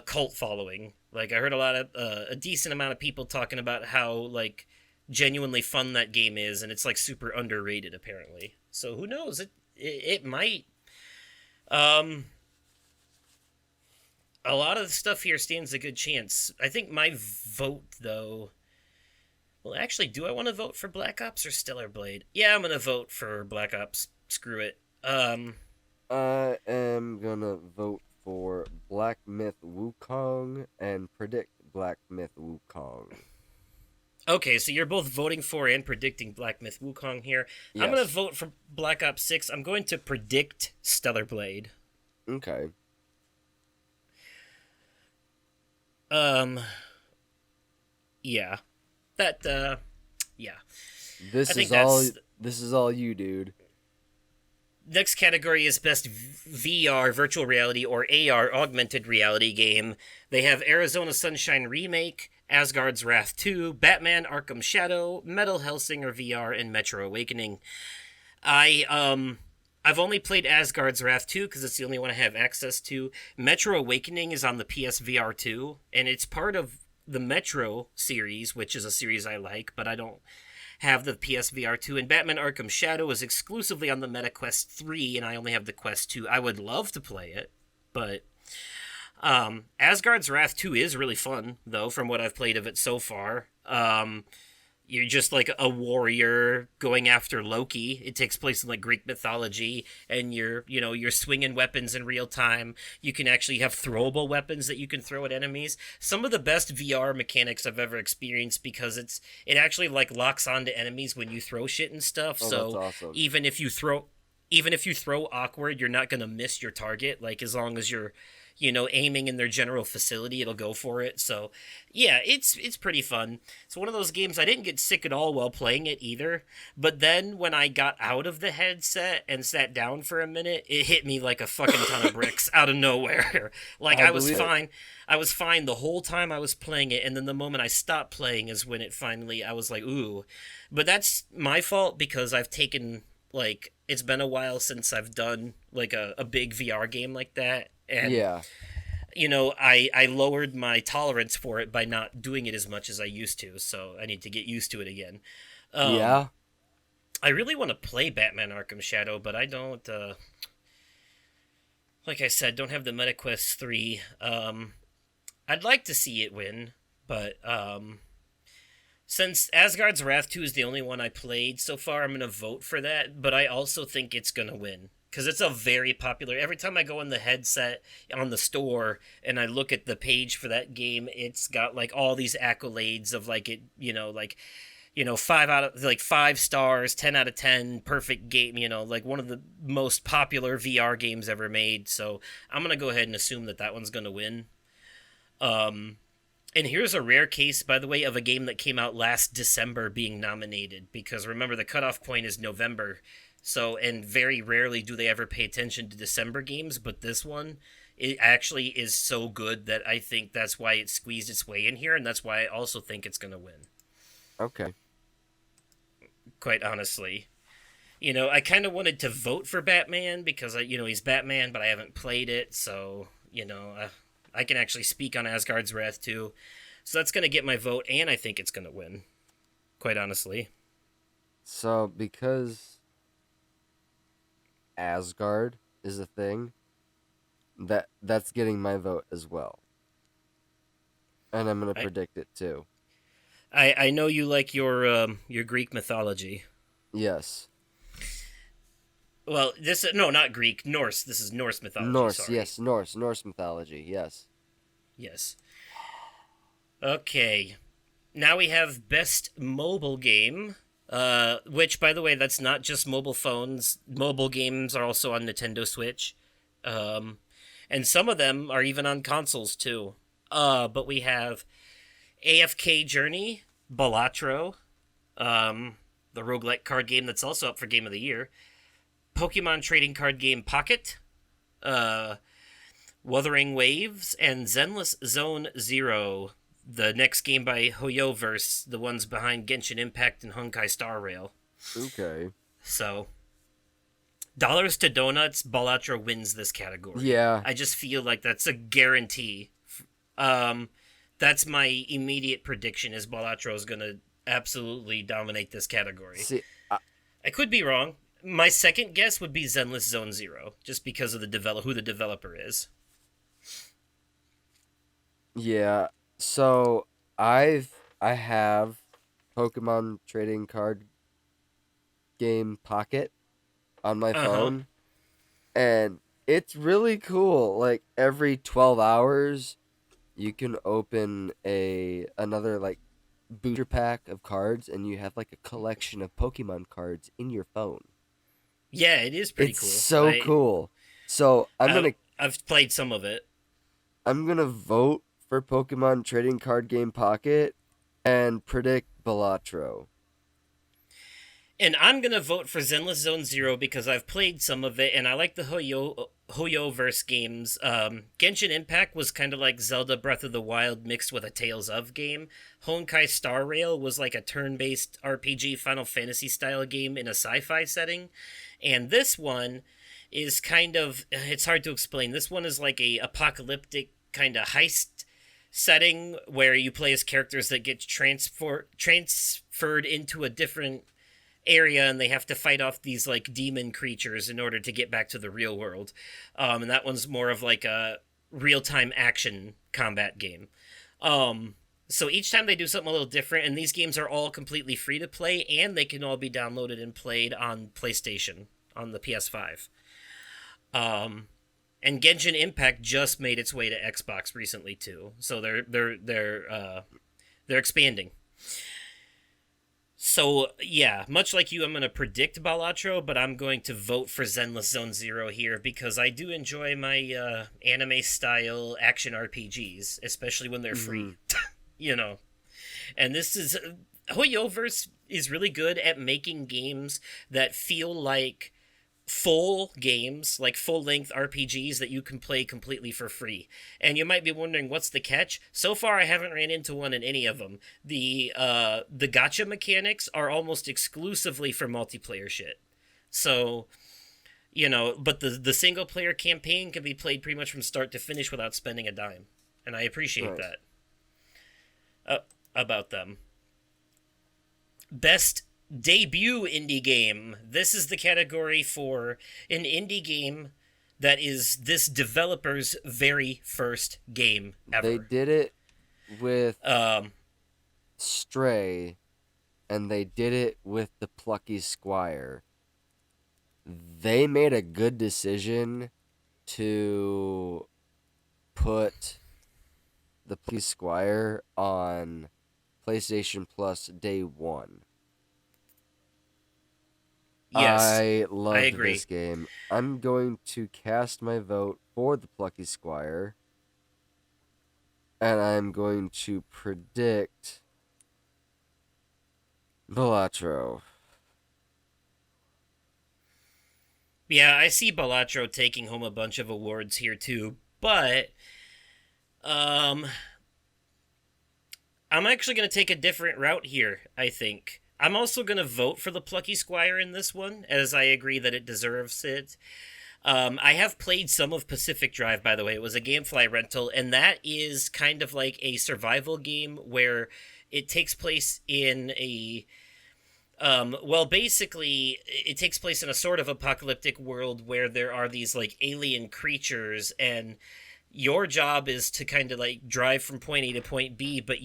cult following. Like I heard a decent amount of people talking about how like genuinely fun that game is, and it's like super underrated apparently. So who knows? It might. Um, a lot of the stuff here stands a good chance. I think my vote though. Well, actually, do I want to vote for Black Ops or Stellar Blade? Yeah, I'm gonna vote for Black Ops. Screw it. I am gonna vote for Black Myth Wukong and predict Black Myth Wukong. Okay, so you're both voting for and predicting Black Myth Wukong here. I'm gonna Yes. vote for Black Ops 6. I'm going to predict Stellar Blade. Okay. Um, yeah. That, yeah. I This think is all that's. this is all you, dude. Next category is Best VR, Virtual Reality, or AR, Augmented Reality Game. They have Arizona Sunshine Remake, Asgard's Wrath 2, Batman Arkham Shadow, Metal Hellsinger VR, and Metro Awakening. I've only played Asgard's Wrath 2 because it's the only one I have access to. Metro Awakening is on the PSVR 2, and it's part of the Metro series, which is a series I like, but I don't have the PSVR 2. And Batman Arkham Shadow is exclusively on the MetaQuest 3, and I only have the Quest 2. I would love to play it, but Asgard's Wrath 2 is really fun, though, from what I've played of it so far. You're just like a warrior going after Loki. It takes place in like Greek mythology, and you're swinging weapons in real time. You can actually have throwable weapons that you can throw at enemies. Some of the best VR mechanics I've ever experienced because it actually like locks onto enemies when you throw shit and stuff. Oh, that's So awesome. even if you throw awkward, you're not gonna miss your target. Like as long as you're aiming in their general facility, it'll go for it. So, yeah, it's pretty fun. It's one of those games I didn't get sick at all while playing it either. But then when I got out of the headset and sat down for a minute, it hit me like a fucking ton of bricks out of nowhere. Like I I was believe it. fine. I was fine the whole time I was playing it, and then the moment I stopped playing is when it finally I was like, ooh. But that's my fault because I've taken like it's been a while since I've done like a big VR game like that. And Yeah. I lowered my tolerance for it by not doing it as much as I used to, so I need to get used to it again. Um, Yeah. I really want to play Batman Arkham Shadow, but I don't. Like I said, don't have the MetaQuest 3. I'd like to see it win, but since Asgard's Wrath 2 is the only one I played so far, I'm gonna vote for that. But I also think it's gonna win because it's a very popular. Every time I go in the headset on the store and I look at the page for that game, it's got like all these accolades of like it, five out of like 5 stars, 10 out of 10, perfect game. Like one of the most popular VR games ever made. So I'm gonna go ahead and assume that one's gonna win. Um, and here's a rare case, by the way, of a game that came out last December being nominated, because remember the cutoff point is November. So, and very rarely do they ever pay attention to December games, but this one, it actually is so good that I think that's why it squeezed its way in here, and that's why I also think it's going to win, Okay. quite honestly. I kind of wanted to vote for Batman because, he's Batman, but I haven't played it, so, I can actually speak on Asgard's Wrath too. So that's going to get my vote, and I think it's going to win, quite honestly. So because Asgard is a thing, that's getting my vote as well. And I'm gonna I, predict it too. I know you like your Greek mythology. Yes. Well, this no, not Greek, Norse. This is Norse mythology. Norse, Sorry. yes, Norse mythology, yes. Yes. Okay. Now we have best mobile game. Which, by the way, that's not just mobile phones. Mobile games are also on Nintendo Switch, um, and some of them are even on consoles too. But we have AFK Journey, Balatro, the roguelike card game that's also up for Game of the Year, Pokemon trading card game Pocket, uh, Wuthering Waves, and Zenless Zone Zero, the next game by Hoyoverse, the ones behind Genshin Impact and Honkai Star Rail. Okay. So, dollars to donuts, Balatro wins this category. Yeah. I just feel like that's a guarantee. Um, that's my immediate prediction is Balatro is going to absolutely dominate this category. See, I could be wrong. My second guess would be Zenless Zone Zero, just because of who the developer is. yeah. So I have Pokemon trading card game Pocket on my Uh huh. phone, and it's really cool. Like every 12 hours you can open a another like booster pack of cards, and you have like a collection of Pokemon cards in your phone. Yeah, it is pretty It's cool. so cool. So I've played some of it, I'm gonna vote for Pokemon Trading Card Game Pocket and predict Balatro. and I'm gonna vote for Zenless Zone Zero because I've played some of it, and I like the Hoyoverse games, Genshin Impact was kind of like Zelda Breath of the Wild mixed with a Tales of game. Honkai Star Rail was like a turn-based RPG Final Fantasy style game in a sci-fi setting, and this one is kind of, it's hard to explain. This one is like a apocalyptic kind of heist setting where you play as characters that get transferred into a different area, and they have to fight off these like demon creatures in order to get back to the real world. And that one's more of like a real-time action combat game. So each time they do something a little different, and these games are all completely free to play, and they can all be downloaded and played on PlayStation on the PS5. Um, and Genshin Impact just made its way to Xbox recently too, so they're expanding. So yeah, much like you, I'm going to predict Balatro, but I'm going to vote for Zenless Zone Zero here because I do enjoy my anime style action RPGs, especially when they're Mm-hmm. free. you know, and this is Hoyoverse is really good at making games that feel like full games, like full length RPGs that you can play completely for free. And you might be wondering what's the catch? So far I haven't ran into one in any of them. The gotcha mechanics are almost exclusively for multiplayer shit. So, but the single player campaign can be played pretty much from start to finish without spending a dime. And I appreciate Right. that about them. Best debut indie game. This is the category for an indie game that is this developer's very first game They ever. did it with Um, Stray, and they did it with the Plucky Squire. They made a good decision to put the Plucky Squire on PlayStation Plus day one. yes, I I loved agree. this game. I'm going to cast my vote for the Plucky Squire, and I'm going to predict Balatro. Yeah, I see Balatro taking home a bunch of awards here too, but um, I'm actually going to take a different route here, I think. I'm also going to vote for the Plucky Squire in this one, as I agree that it deserves it. I have played some of Pacific Drive, by the way. It was a Gamefly rental, and that is kind of like a survival game where it takes place in a well, basically, it takes place in a sort of apocalyptic world where there are these like alien creatures, and your job is to kind of like drive from point A to point B, but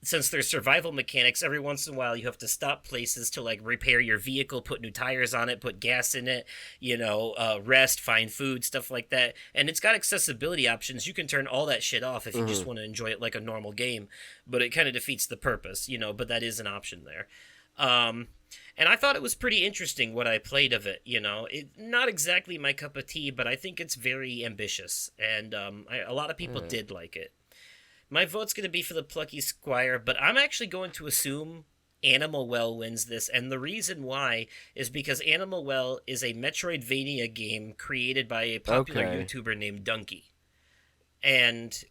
since there's survival mechanics, every once in a while you have to stop places to like repair your vehicle, put new tires on it, put gas in it, rest, find food, stuff like that. And it's got accessibility options. You can turn all that shit off if you just Mhm. want to enjoy it like a normal game, but it kind of defeats the purpose, but that is an option there. Um, and I thought it was pretty interesting what I played of it. Not exactly my cup of tea, but I think it's very ambitious, and a lot of people Yeah. did like it. My vote's going to be for the Plucky Squire, but I'm actually going to assume Animal Well wins this, and the reason why is because Animal Well is a Metroidvania game created by a popular Okay. YouTuber named Donkey, and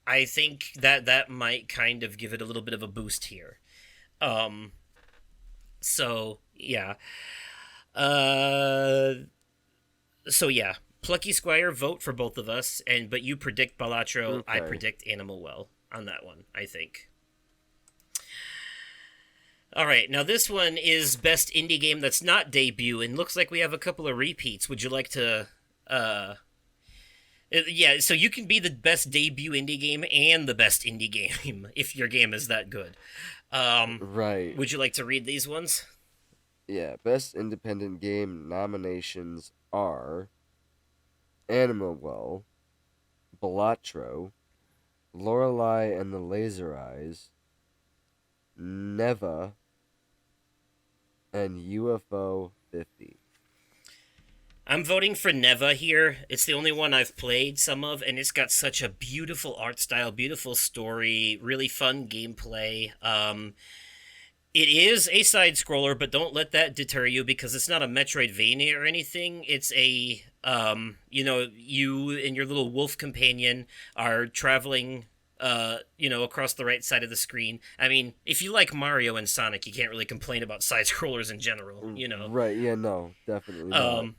I think that might kind of give it a little bit of a boost here. Um, so yeah, uh, so yeah, Plucky Squire vote for both of us, but you predict Balatro, I Okay. predict Animal Well on that one. I think. All right, now this one is best indie game that's not debut, and looks like we have a couple of repeats. Would you like to? Yeah, so you can be the best debut indie game and the best indie game if your game is that good. Right. Would you like to read these ones? Yeah. Best independent game nominations are Animal Well, Balatro, Lorelei and the Laser Eyes, Neva, and UFO 50. I'm voting for Neva here. It's the only one I've played some of, and it's got such a beautiful art style, beautiful story, really fun gameplay. It is a side scroller, but don't let that deter you because it's not a Metroidvania or anything. It's a you and your little wolf companion are traveling across the right side of the screen. I mean, if you like Mario and Sonic, you can't really complain about side scrollers in general. Right, yeah, no, definitely not. Um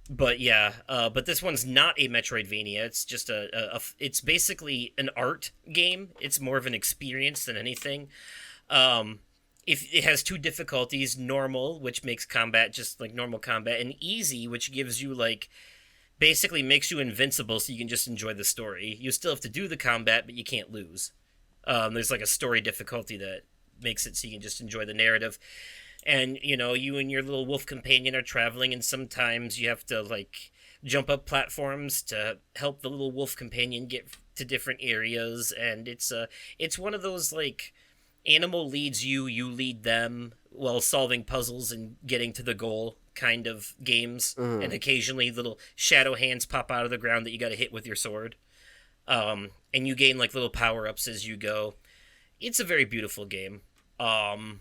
but yeah, but this one's not a Metroidvania. It's just it's basically an art game. It's more of an experience than anything. Um, if it has two difficulties, normal, which makes combat just like normal combat, and easy, which gives you like basically makes you invincible, so you can just enjoy the story. You still have to do the combat, but you can't lose. There's like a story difficulty that makes it so you can just enjoy the narrative. And you and your little wolf companion are traveling, and sometimes you have to like jump up platforms to help the little wolf companion get to different areas. And it's one of those like animal leads you, you lead them while solving puzzles and getting to the goal kind of games. And Mhm. occasionally little shadow hands pop out of the ground that you got to hit with your sword. And you gain like little power ups as you go. It's a very beautiful game. Um,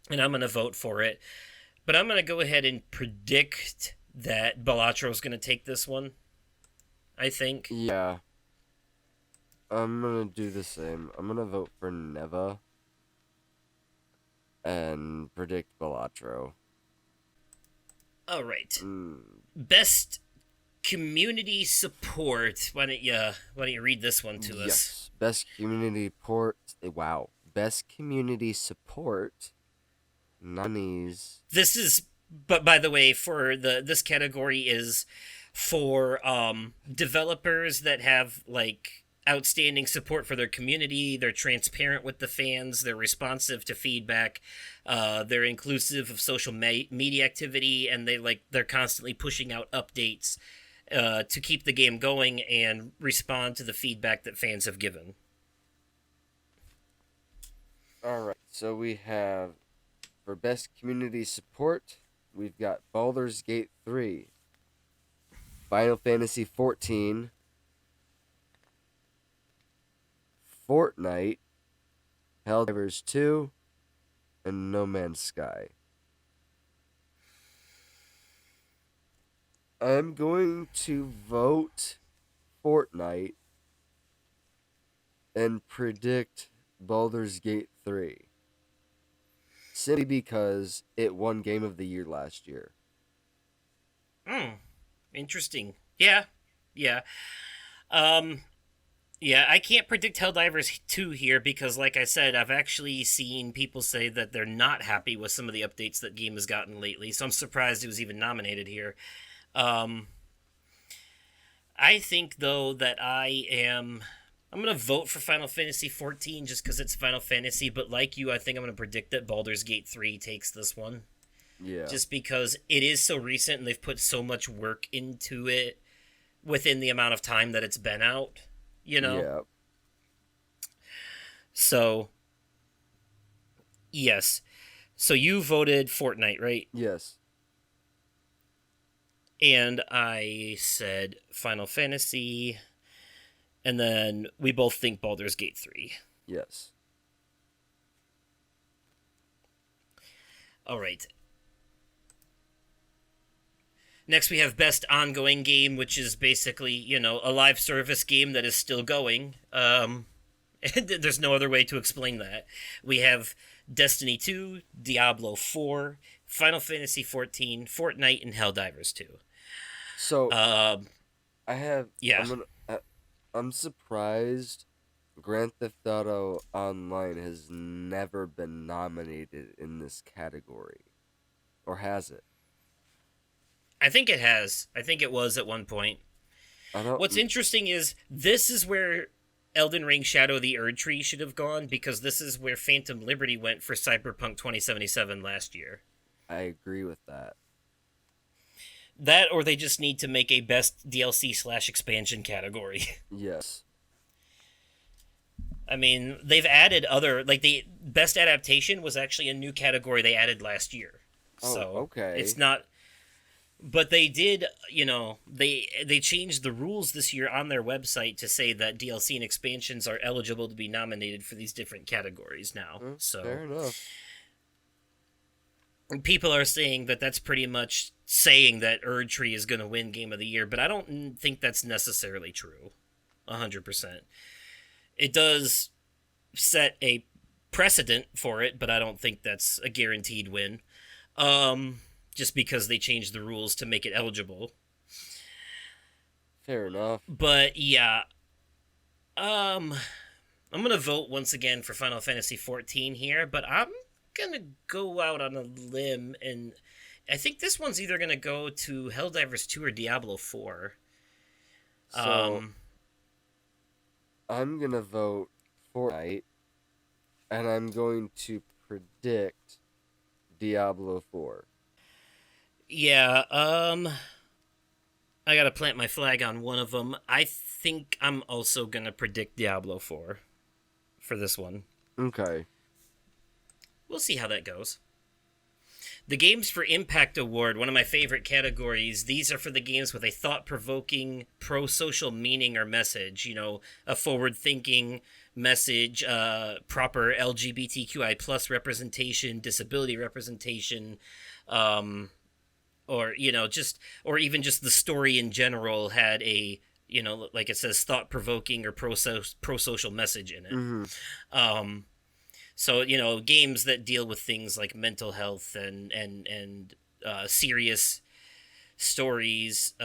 and I'm gonna vote for it. But I'm gonna go ahead and predict that Balatro's gonna take this one. I think. Yeah, I'm gonna do the same. I'm gonna vote for Neva and predict Balatro. All right. Mm, Best community support. Why don't you read this one to us? yes, best community port. Wow, best community support. Nominees. This is, but by the way, for the this category is for developers that have like outstanding support for their community. They're transparent with the fans. They're responsive to feedback. They're inclusive of social media activity, and they're constantly pushing out updates to keep the game going and respond to the feedback that fans have given. All right, so we have for best community support, we've got Baldur's Gate 3, Final Fantasy 14, Fortnite, Helldivers 2, and No Man's Sky. I'm going to vote Fortnite and predict Baldur's Gate 3. Simply because it won Game of the Year last year. Hmm. Interesting. Yeah. Yeah. Um. Yeah, I can't predict Helldivers 2 here because, like I said, I've actually seen people say that they're not happy with some of the updates that game has gotten lately, so I'm surprised it was even nominated here. Um, I think, though, that I'm going to vote for Final Fantasy 14 just because it's Final Fantasy, but like you, I think I'm going to predict that Baldur's Gate 3 takes this one. Yeah. Just because it is so recent and they've put so much work into it within the amount of time that it's been out, you know? Yeah. So, yes. So you voted Fortnite, right? Yes. And I said Final Fantasy. And then we both think Baldur's Gate 3. Yes. All right. Next, we have Best Ongoing Game, which is basically, a live service game that is still going. And there's no other way to explain that. We have Destiny 2, Diablo 4, Final Fantasy 14, Fortnite, and Helldivers 2. So Um, I have. yeah. I'm surprised Grand Theft Auto Online has never been nominated in this category, or has it? I think it has. I think it was at one point. I don't. What's interesting is this is where Elden Ring Shadow of the Erd Tree should have gone because this is where Phantom Liberty went for Cyberpunk 2077 last year. I agree with that. That or they just need to make a best DLC/expansion category. Yes. I mean, they've added other like the best adaptation was actually a new category they added last year. Oh, So, okay. it's not But they did, they changed the rules this year on their website to say that DLC and expansions are eligible to be nominated for these different categories now. So Fair enough. people are saying that that's pretty much saying that Erdtree is going to win Game of the Year, but I don't think that's necessarily true. 100%. It does set a precedent for it, but I don't think that's a guaranteed win. Just because they changed the rules to make it eligible. Fair enough. But yeah, I'm gonna vote once again for Final Fantasy 14 here, but I'm gonna go out on a limb, and I think this one's either gonna go to Helldivers 2 or Diablo 4. So I'm gonna vote Fortnite, and I'm going to predict Diablo 4. Yeah, I gotta plant my flag on one of them. I think I'm also gonna predict Diablo 4 for this one. Okay. We'll see how that goes. The Games for Impact Award, one of my favorite categories. These are for the games with a thought-provoking, pro-social meaning or message. A forward-thinking message, proper LGBTQI plus representation, disability representation, or or even just the story in general had a like it says thought-provoking or pro-social message in it. So games that deal with things like mental health and serious stories,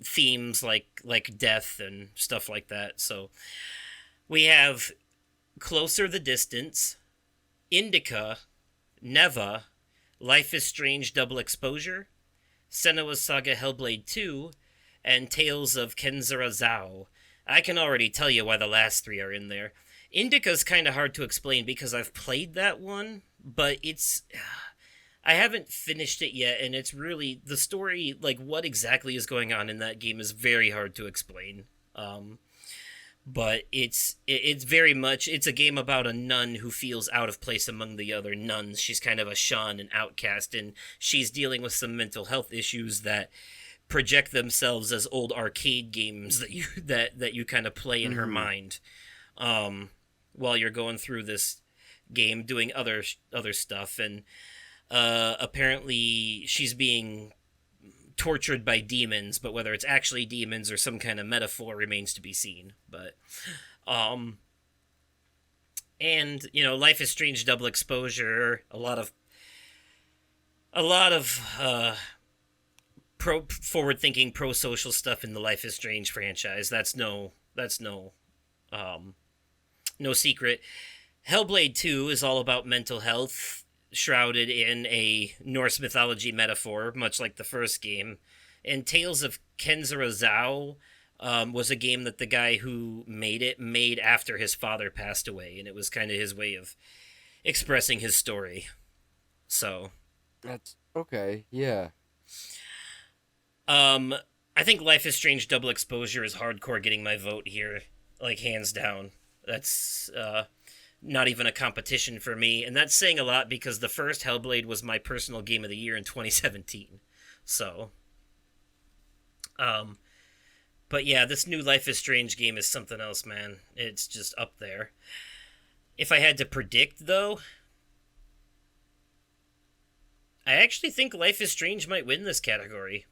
themes like death and stuff like that. So we have Closer the Distance, Indica, Neva, Life is Strange Double Exposure, Senua's Saga Hellblade 2, and Tales of Kenzura Zao. I can already tell you why the last three are in there. Indica's kind of hard to explain because I've played that one, but I haven't finished it yet, and it's really the story, like what exactly is going on in that game is very hard to explain. But it's very much, it's a game about a nun who feels out of place among the other nuns. She's kind of a shun and outcast, and she's dealing with some mental health issues that project themselves as old arcade games that you kind of play in her mind, while you're going through this game doing other stuff. And apparently she's being tortured by demons, but whether it's actually demons or some kind of metaphor remains to be seen. But and Life is Strange Double Exposure, a lot of forward thinking pro social stuff in the Life is Strange franchise. That's no secret. Hellblade 2 is all about mental health, shrouded in a Norse mythology metaphor, much like the first game. And Tales of Kenzura Zao was a game that the guy who made after his father passed away, and it was kind of his way of expressing his story. So That's okay, yeah. I think Life is Strange Double Exposure is hardcore getting my vote here, like hands down. That's not even a competition for me, and that's saying a lot because the first Hellblade was my personal game of the year in 2017. So, but yeah, this new Life is Strange game is something else, man. It's just up there. If I had to predict, though, I actually think Life is Strange might win this category.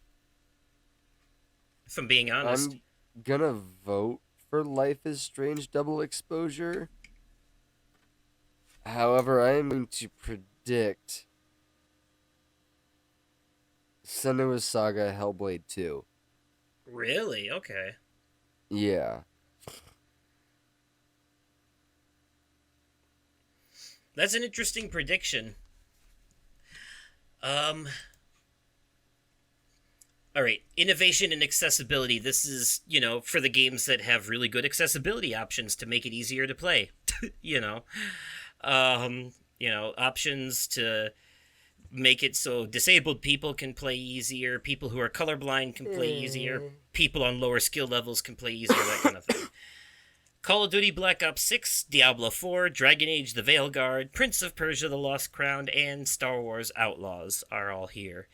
If I'm being honest. I'm gonna vote for Life is Strange Double Exposure. However, I am going to predict Senua's Saga Hellblade 2. Really? Okay. Yeah. That's an interesting prediction. All right, innovation and accessibility. This is, for the games that have really good accessibility options to make it easier to play. you know, options to make it so disabled people can play easier, people who are colorblind can play easier, people on lower skill levels can play easier, that kind of thing. Call of Duty Black Ops 6, Diablo 4, Dragon Age The Veilguard, Prince of Persia The Lost Crown, and Star Wars Outlaws are all here.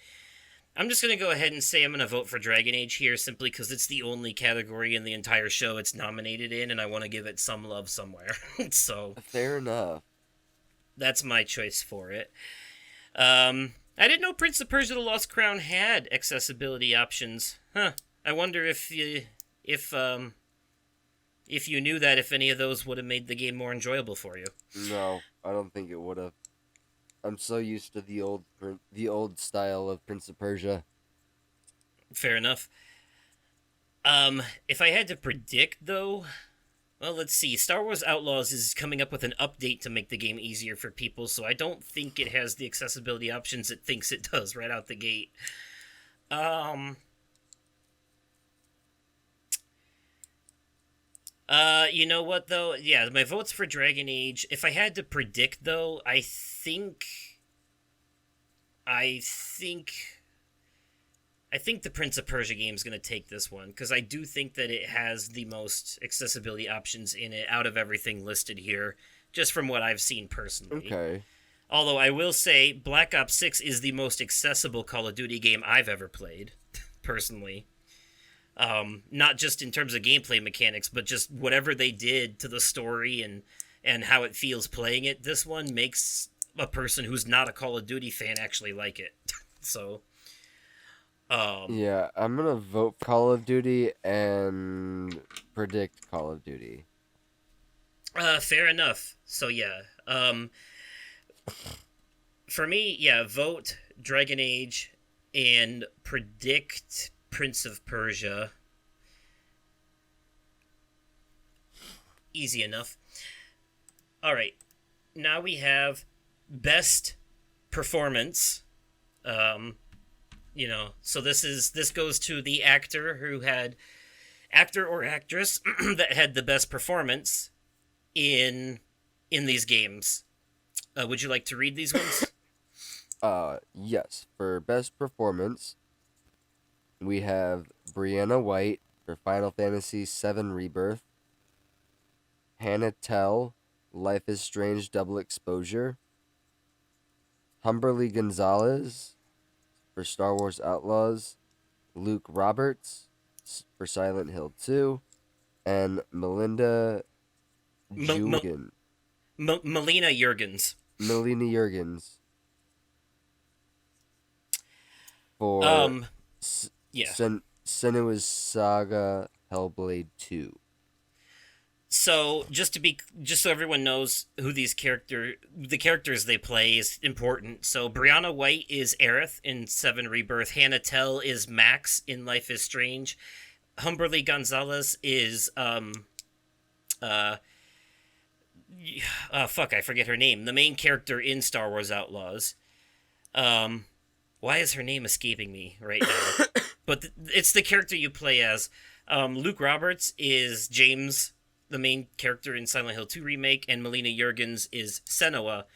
I'm just going to go ahead and say I'm going to vote for Dragon Age here simply because it's the only category in the entire show it's nominated in, and I want to give it some love somewhere. So Fair enough. that's my choice for it. I didn't know Prince of Persia: The Lost Crown had accessibility options. Huh. I wonder if you knew that, if any of those would have made the game more enjoyable for you. No, I don't think it would have. I'm so used to the old style of Prince of Persia. Fair enough. If I had to predict though, well, let's see. Star Wars Outlaws is coming up with an update to make the game easier for people, so I don't think it has the accessibility options it thinks it does right out the gate. You know what though? Yeah, my vote's for Dragon Age. If I had to predict though, I think I think the Prince of Persia game is going to take this one because I do think that it has the most accessibility options in it out of everything listed here, just from what I've seen personally. Okay. Although I will say Black Ops 6 is the most accessible Call of Duty game I've ever played, personally. Not just in terms of gameplay mechanics, but just whatever they did to the story and how it feels playing it. This one makes a person who's not a Call of Duty fan actually like it. So, Yeah, I'm gonna vote Call of Duty and predict Call of Duty. fair enough. So yeah, for me, yeah, vote Dragon Age and predict Prince of Persia. Easy enough. All right, now we have best performance. So this goes to the actor or actress that had the best performance in these games. Would you like to read these ones? Yes. For best performance, we have Brianna White for Final Fantasy VII Rebirth, Hannah Tell, Life is Strange Double Exposure, Humberly Gonzalez for Star Wars Outlaws, Luke Roberts for Silent Hill 2, and Melinda Jugan. Melina Jurgens. Melina Jurgens for Yeah. Senua's Saga Hellblade 2. So just so everyone knows who the characters they play is important. So Brianna White is Aerith in Seven Rebirth. Hannah Tell is Max in Life is Strange. Humberly Gonzalez is fuck, I forget her name. The main character in Star Wars Outlaws. Why is her name escaping me right now? But it's the character you play as. Luke Roberts is James, the main character in Silent Hill 2 remake, and Melina Jurgens is Senua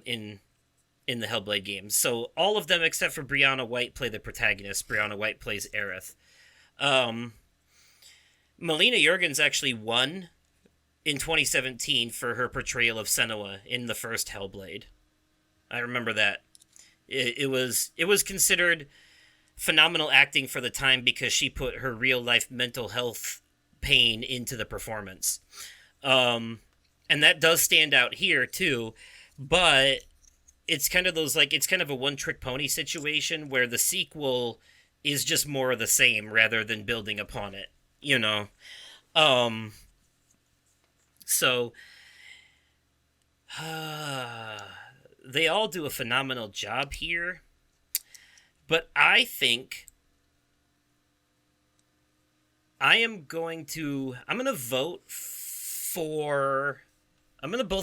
in the Hellblade games. So all of them except for Brianna White play the protagonist. Brianna White plays Aerith. Melina Jurgens actually won in 2017 for her portrayal of Senua in the first Hellblade. I remember that. It was considered phenomenal acting for the time because she put her real life mental health pain into the performance. And that does stand out here too, but it's kind of a one-trick pony situation where the sequel is just more of the same rather than building upon it, you know. So they all do a phenomenal job here, but I think I'm going to both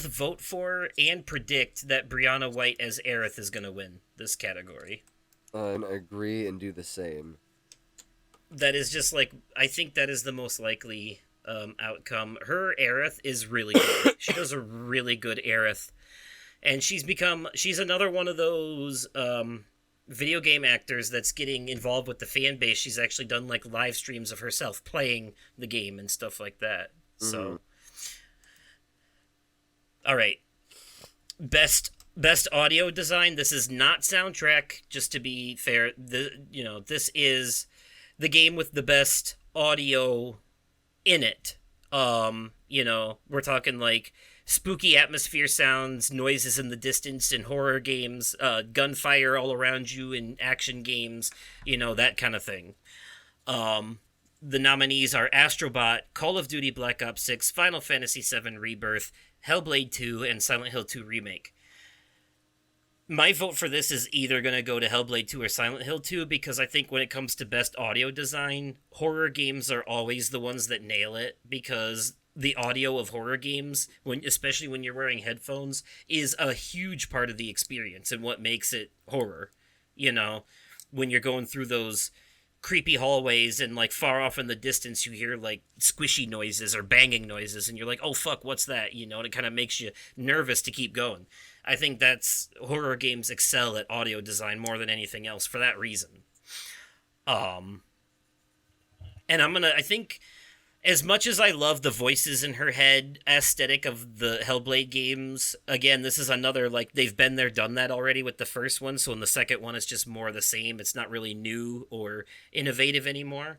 vote for and predict that Brianna White as Aerith is going to win this category. And agree and do the same. That is just I think that is the most likely outcome. Her Aerith is really good. She does a really good Aerith. And she's another one of those video game actors that's getting involved with the fan base. She's actually done live streams of herself playing the game and stuff like that. Hmm. So, all right, best audio design. This is not soundtrack. Just to be fair, this is the game with the best audio in it. We're talking like spooky atmosphere sounds, noises in the distance in horror games, gunfire all around you in action games, that kind of thing. Um, the nominees are Astrobot, Call of Duty Black Ops 6, Final Fantasy VII Rebirth, Hellblade 2, and Silent Hill 2 Remake. My vote for this is either going to go to Hellblade 2 or Silent Hill 2 because I think when it comes to best audio design, horror games are always the ones that nail it because the audio of horror games, especially when you're wearing headphones, is a huge part of the experience and what makes it horror. You know, when you're going through those creepy hallways and like far off in the distance you hear like squishy noises or banging noises and you're like, oh fuck, what's that, and it kind of makes you nervous to keep going. I think that's horror games excel at audio design more than anything else for that reason. um and I think as much as I love the voices in her head aesthetic of the Hellblade games, again, this is another, like, they've been there, done that already with the first one, so in the second one, it's just more of the same. It's not really new or innovative anymore.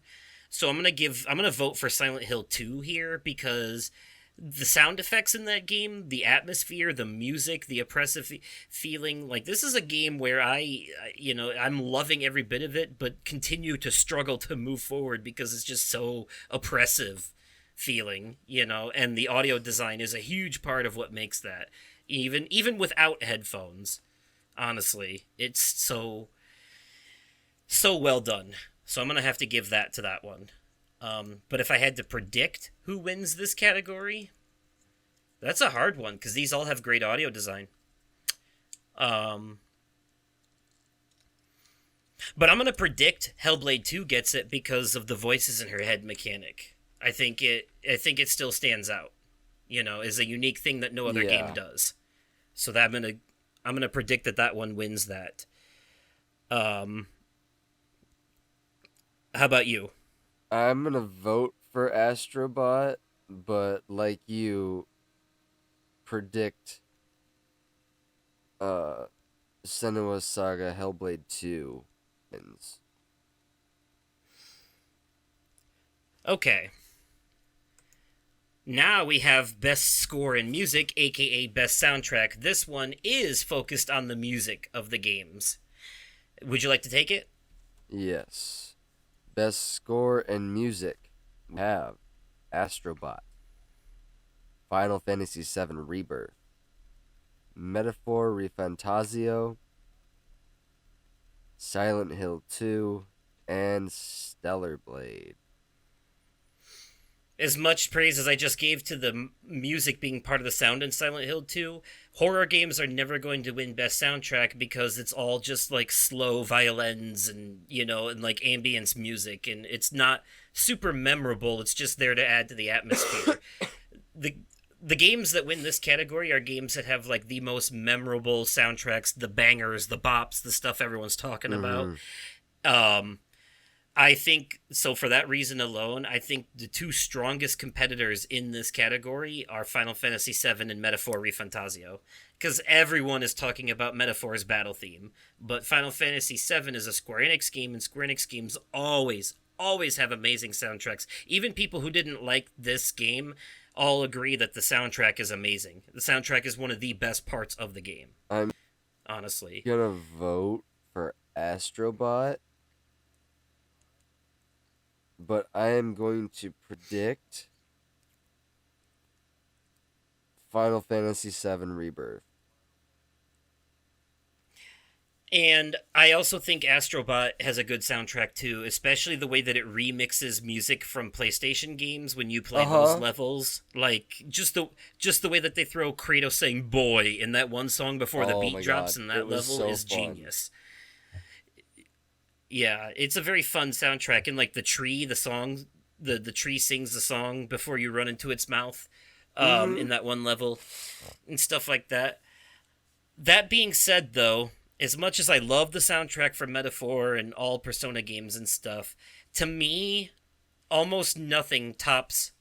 So I'm gonna vote for Silent Hill 2 here because the sound effects in that game, the atmosphere, the music, the oppressive feeling, like this is a game where I'm loving every bit of it, but continue to struggle to move forward because it's just so oppressive feeling, and the audio design is a huge part of what makes that. Even without headphones, honestly, it's so well done. So I'm gonna have to give that to that one. But if I had to predict who wins this category, that's a hard one because these all have great audio design. Um, but I'm gonna predict Hellblade 2 gets it because of the voices in her head mechanic. I think it still stands out. Is a unique thing that no other game Yeah. does. So that I'm gonna predict that one wins that. Um, how about you? I'm gonna vote for Astrobot, but like you, predict uh Senua's Saga Hellblade 2 wins. Okay. Now we have Best Score in Music, aka Best Soundtrack. This one is focused on the music of the games. Would you like to take it? Yes. Best score and music we have Astrobot, Final Fantasy VII Rebirth, Metaphor Refantasio, Silent Hill 2, and Stellar Blade. As much praise as I just gave to the music being part of the sound in Silent Hill 2, horror games are never going to win Best Soundtrack because it's all just like slow violins and like ambience music, and it's not super memorable. It's just there to add to the atmosphere. the the games that win this category are games that have like the most memorable soundtracks, the bangers, the bops, the stuff everyone's talking about. Mm-hmm. Um, I think so. For that reason alone, I think the two strongest competitors in this category are Final Fantasy VII and Metaphor Refantasio, because everyone is talking about Metaphor's battle theme. But Final Fantasy VII is a Square Enix game, and Square Enix games always have amazing soundtracks. Even people who didn't like this game all agree that the soundtrack is amazing. The soundtrack is one of the best parts of the game, I'm honestly. gonna vote for Astrobot, but I am going to predict Final Fantasy VII Rebirth. And I also think Astrobot has a good soundtrack too, especially the way that it remixes music from PlayStation games when you play Uh those huh. levels. Like just the way that they throw Kratos saying "boy" in that one song before the Oh beat my drops god, in it that was level so is fun. genius. Yeah, it's a very fun soundtrack, and like the tree sings the song before you run into its mouth, Mm-hmm. in that one level, and stuff like that. That being said, though, as much as I love the soundtrack for Metaphor and all Persona games and stuff, to me, almost nothing tops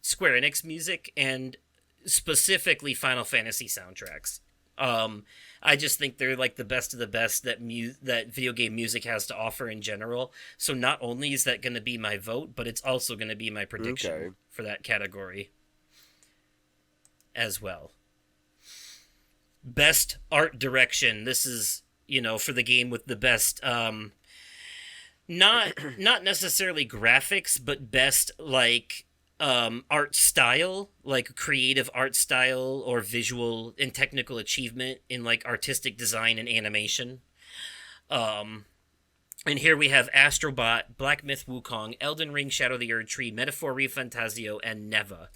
Square Enix music and specifically Final Fantasy soundtracks. Um, I just think they're like the best of the best that video game music has to offer in general. So not only is that going to be my vote, but it's also going to be my prediction Okay. for that category as well. Best art direction. This is, for the game with the best not necessarily graphics, but best like art style, like creative art style or visual and technical achievement in like artistic design and animation. Um, and here we have Astrobot, Black Myth Wukong, Elden Ring, Shadow of the Erd Tree, Metaphor Refantasio, and Neva.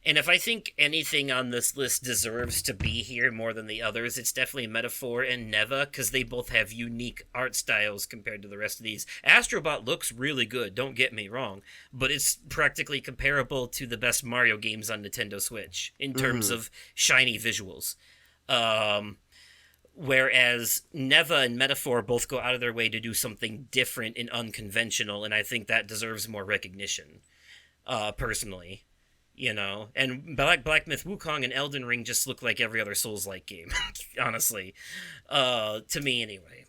And if I think anything on this list deserves to be here more than the others, it's definitely Metaphor and Neva, because they both have unique art styles compared to the rest of these. Astrobot looks really good, don't get me wrong, but it's practically comparable to the best Mario games on Nintendo Switch in terms Mm-hmm. of shiny visuals. Um, Whereas Neva and Metaphor both go out of their way to do something different and unconventional, and I think that deserves more recognition, personally. And Black Myth Wukong and Elden Ring just look like every other Souls like game, honestly, to me anyway.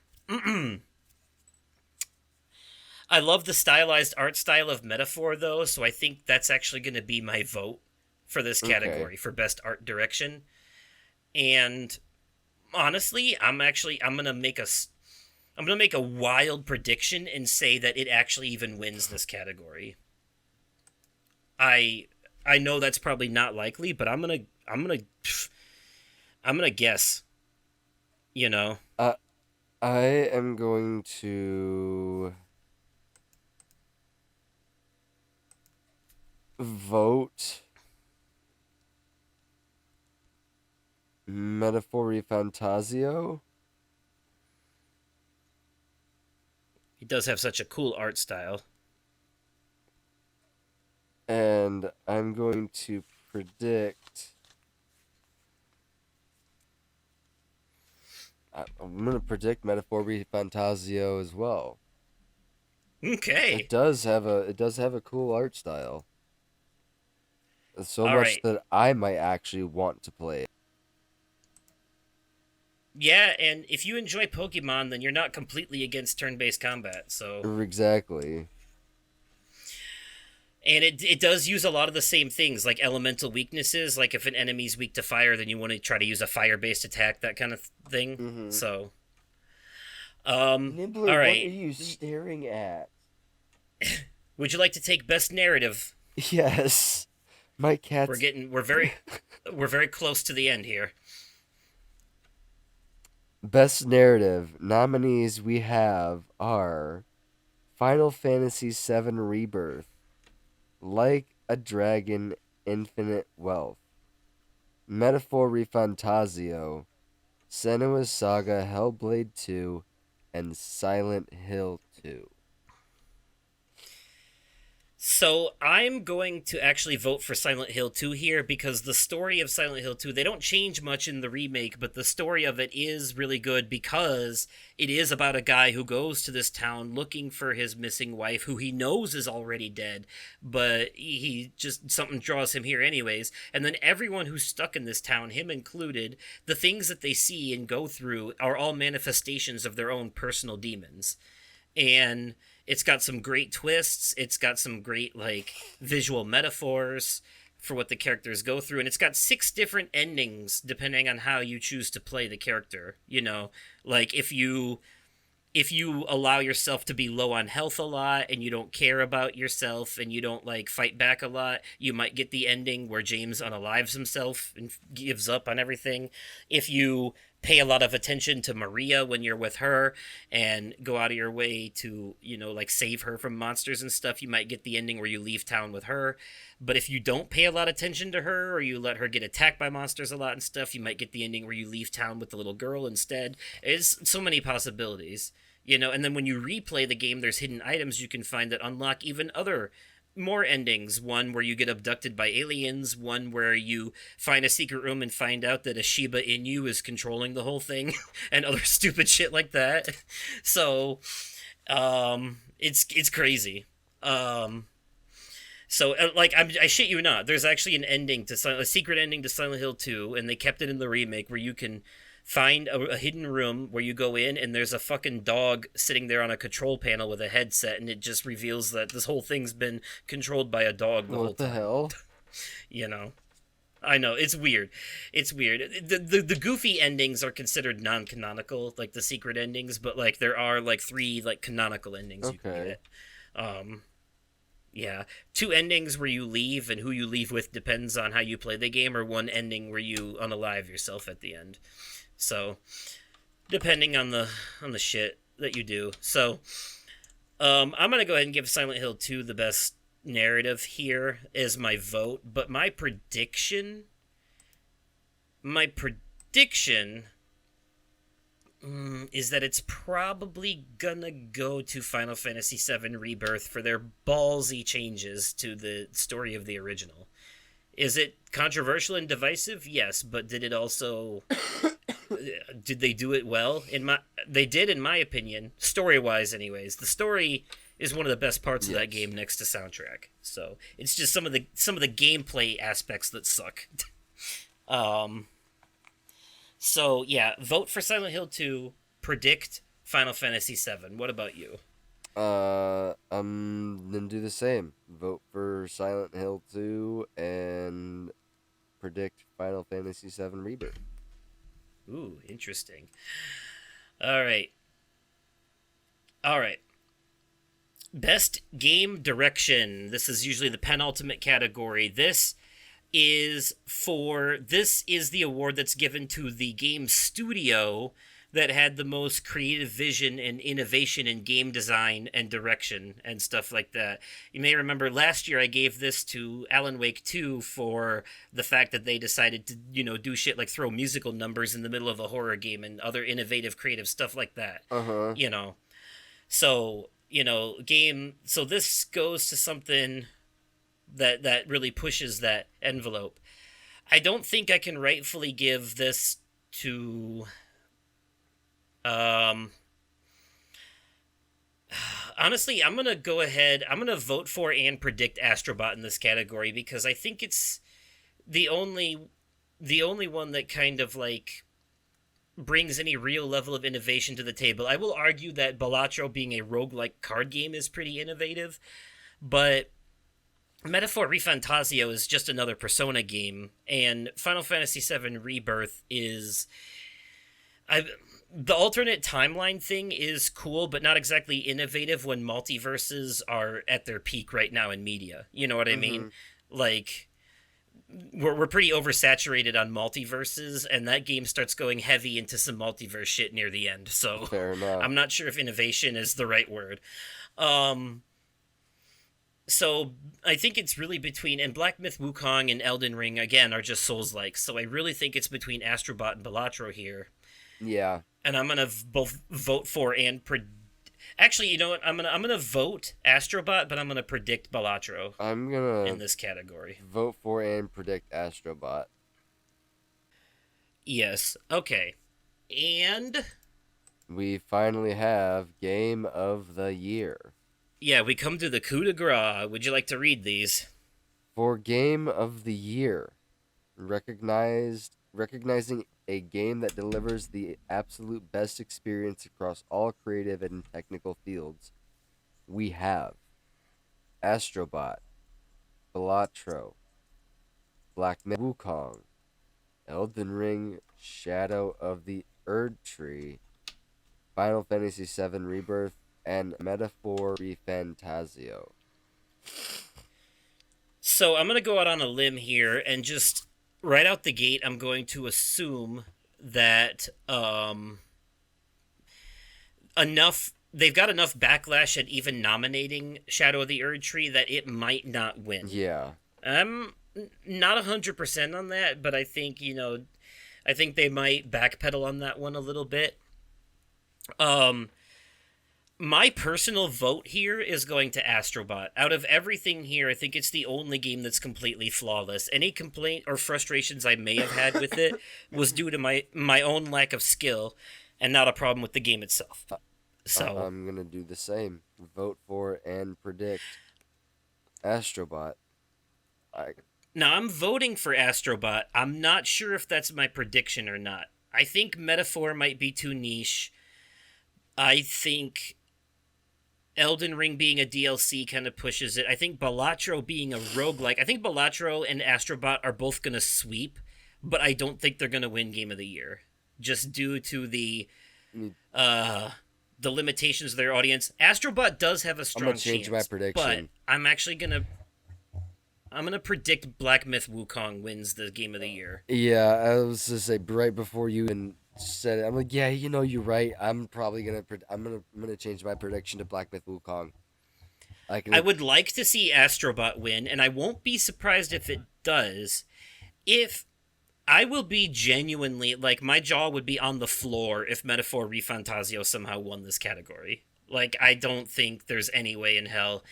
I love the stylized art style of Metaphor though, so I think that's actually going to be my vote for this Okay. category for best art direction. And honestly, I'm gonna make a wild prediction and say that it actually even wins this category. I I know that's probably not likely, but I'm gonna guess. You know, Uh, I am going to vote Metaphor Fantasio, he does have such a cool art style. and I'm going to predict. I'm going to predict Metaphor Fantasio as well. Okay, It does have a cool art style. So all much right, that I might actually want to play it. yeah, and if you enjoy Pokemon, then you're not completely against turn-based combat. So, Exactly. and it does use a lot of the same things, like elemental weaknesses. Like if an enemy's weak to fire, then you want to try to use a fire-based attack, that kind of thing. Mm-hmm. So, Nibbler, all what are right. you staring at? Would you like to take best narrative? Yes. My We're cat's. getting we're very close to the end here. Best narrative nominees we have are Final Fantasy VII Rebirth, Like a Dragon, Infinite Wealth, Metaphor Refantasio, Senua's Saga Hellblade 2, and Silent Hill 2. So I'm going to actually vote for Silent Hill 2 here because the story of Silent Hill 2, they don't change much in the remake, but the story of it is really good because it is about a guy who goes to this town looking for his missing wife who he knows is already dead, but he just something draws him here anyways. And then everyone who's stuck in this town, him included, the things that they see and go through are all manifestations of their own personal demons. And it's got some great twists. It's got some great like visual metaphors for what the characters go through, and it's got six different endings depending on how you choose to play the character. Like if you allow yourself to be low on health a lot and you don't care about yourself and you don't like fight back a lot, you might get the ending where James unalives himself and gives up on everything. If you pay a lot of attention to Maria when you're with her and go out of your way to, like save her from monsters and stuff, you might get the ending where you leave town with her. But if you don't pay a lot of attention to her or you let her get attacked by monsters a lot and stuff, you might get the ending where you leave town with the little girl instead. It's so many possibilities. And then when you replay the game, there's hidden items you can find that unlock even other more endings. One where you get abducted by aliens, one where you find a secret room and find out that a Shiba Inu is controlling the whole thing, and other stupid shit like that. So, it's crazy. So, I shit you not. There's actually an ending to a secret ending to Silent Hill 2, and they kept it in the remake where you can find a hidden room where you go in, and there's a fucking dog sitting there on a control panel with a headset, and it just reveals that this whole thing's been controlled by a dog the whole What the time. hell? You know. I know it's weird. It's weird. The goofy endings are considered non-canonical, like the secret endings, but like there are like three like canonical endings you can Okay. get. Um, yeah, two endings where you leave and who you leave with depends on how you play the game, or one ending where you unalive yourself at the end. So depending on the shit that you do. So I'm gonna go ahead and give Silent Hill 2 the best narrative here as my vote, but my prediction is that it's probably gonna go to Final Fantasy VII Rebirth for their ballsy changes to the story of the original. Is it controversial and divisive? Yes, but did they do it well? They did, in my opinion, story wise. Anyways, the story is one of the best parts of that Yes. game next to soundtrack. So it's just some of the gameplay aspects that suck. um. So yeah, vote for Silent Hill 2. Predict Final Fantasy 7. What about you? I'm gonna do the same. Vote for Silent Hill 2 and predict Final Fantasy 7 Rebirth. Ooh, interesting. All right, all right. Best game direction. This is usually the penultimate category. This is the award that's given to the game studio that had the most creative vision and innovation in game design and direction and stuff like that. You may remember last year I gave this to Alan Wake 2 for the fact that they decided to, do shit like throw musical numbers in the middle of a horror game and other innovative creative stuff like that. Uh huh. You know. So, so this goes to something that really pushes that envelope. I don't think I can rightfully give this to um honestly, I'm going to go ahead. I'm going to vote for and predict Astrobot in this category because I think it's the only the only one that kind of like brings any real level of innovation to the table. I will argue that Balatro being a roguelike card game is pretty innovative, but Metaphor ReFantazio is just another Persona game, and Final Fantasy VII Rebirth is I the alternate timeline thing is cool, but not exactly innovative when multiverses are at their peak right now in media. You know what I mean? Mm-hmm. Like we're pretty oversaturated on multiverses, and that game starts going heavy into some multiverse shit near the end. So Fair enough. I'm not sure if innovation is the right word. Um, so I think it's really between, and Black Myth Wukong and Elden Ring again are just Souls like. So I really think it's between Astrobot and Balatro here, Yeah. and I'm gonna both vote for and actually, you know what? I'm gonna vote Astrobot, but I'm gonna predict Balatro I'm in gonna this category. vote for and predict Astrobot. Yes. Okay. And We finally have Game of the Year. yeah, we come to the coup de grace. Would you like to read these? For Game of the Year, recognizing a game that delivers the absolute best experience across all creative and technical fields, we have Astrobot, Balatro, Black Myth Wukong, Elden Ring, Shadow of the Erd Tree, Final Fantasy VII Rebirth, and Metaphor ReFantazio. So I'm gonna go out on a limb here and just right out the gate, I'm going to assume that enough they've got enough backlash at even nominating Shadow of the Erd Tree that it might not win. Yeah. I'm not 100% on that, but I think they might backpedal on that one a little bit. Um, my personal vote here is going to Astrobot. Out of everything here, I think it's the only game that's completely flawless. Any complaint or frustrations I may have had with it was due to my own lack of skill and not a problem with the game itself. So, I'm gonna do the same. Vote for and predict. Astrobot. I Now, I'm voting for Astrobot. I'm not sure if that's my prediction or not. I think Metaphor might be too niche. I think Elden Ring being a DLC kind of pushes it. I think Balatro being a roguelike. I think Balatro and Astrobot are both going to sweep, but I don't think they're going to win Game of the Year. Just due to mean, uh, the limitations of their audience. Astrobot does have a I'm gonna strong change my chance, but prediction. I'm actually going to I'm gonna predict Black Myth Wukong wins the Game of the Year. Yeah, I was to say right before you even said it. I'm like, yeah, you're right. I'm probably gonna. I'm gonna change my prediction to Black Myth Wukong. I I can. would like to see Astrobot win, and I won't be surprised if it does. If I will be genuinely like my jaw would be on the floor if Metaphor Refantasio somehow won this category. Like I don't think there's any way in hell.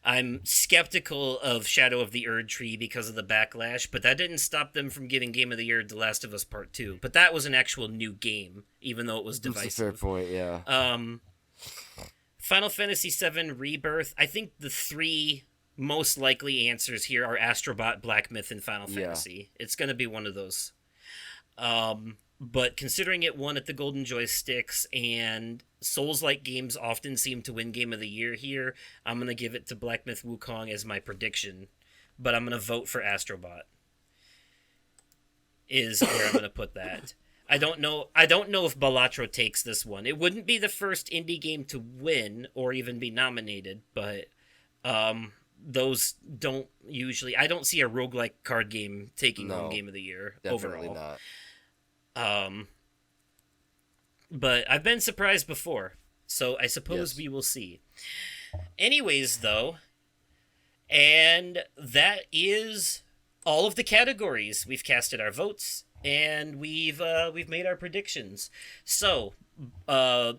I'm skeptical of Shadow of the Erd Tree because of the backlash, but that didn't stop them from giving Game of the Year to Last of Us Part 2. But that was an actual new game, even though it was That's a fair divisive. point. Yeah. Um, Final Fantasy VII Rebirth. I think the three most likely answers here are Astrobot, Black Myth, and Final Yeah. Fantasy. It's going to be one of those. But considering it won at the Golden Joysticks and Souls-like games often seem to win Game of the Year here, I'm going to give it to Black Myth Wukong as my prediction. But I'm going to vote for Astrobot. Is where I'm going to put that. I don't know. I don't know if Balatro takes this one. It wouldn't be the first indie game to win or even be nominated, but those don't usually. I don't see a roguelike card game taking home No, Game of the Year definitely overall. not. Um, but I've been surprised before, so I suppose Yes. we will see. Anyways, though, and that is all of the categories. We've casted our votes and we've made our predictions. So, uh,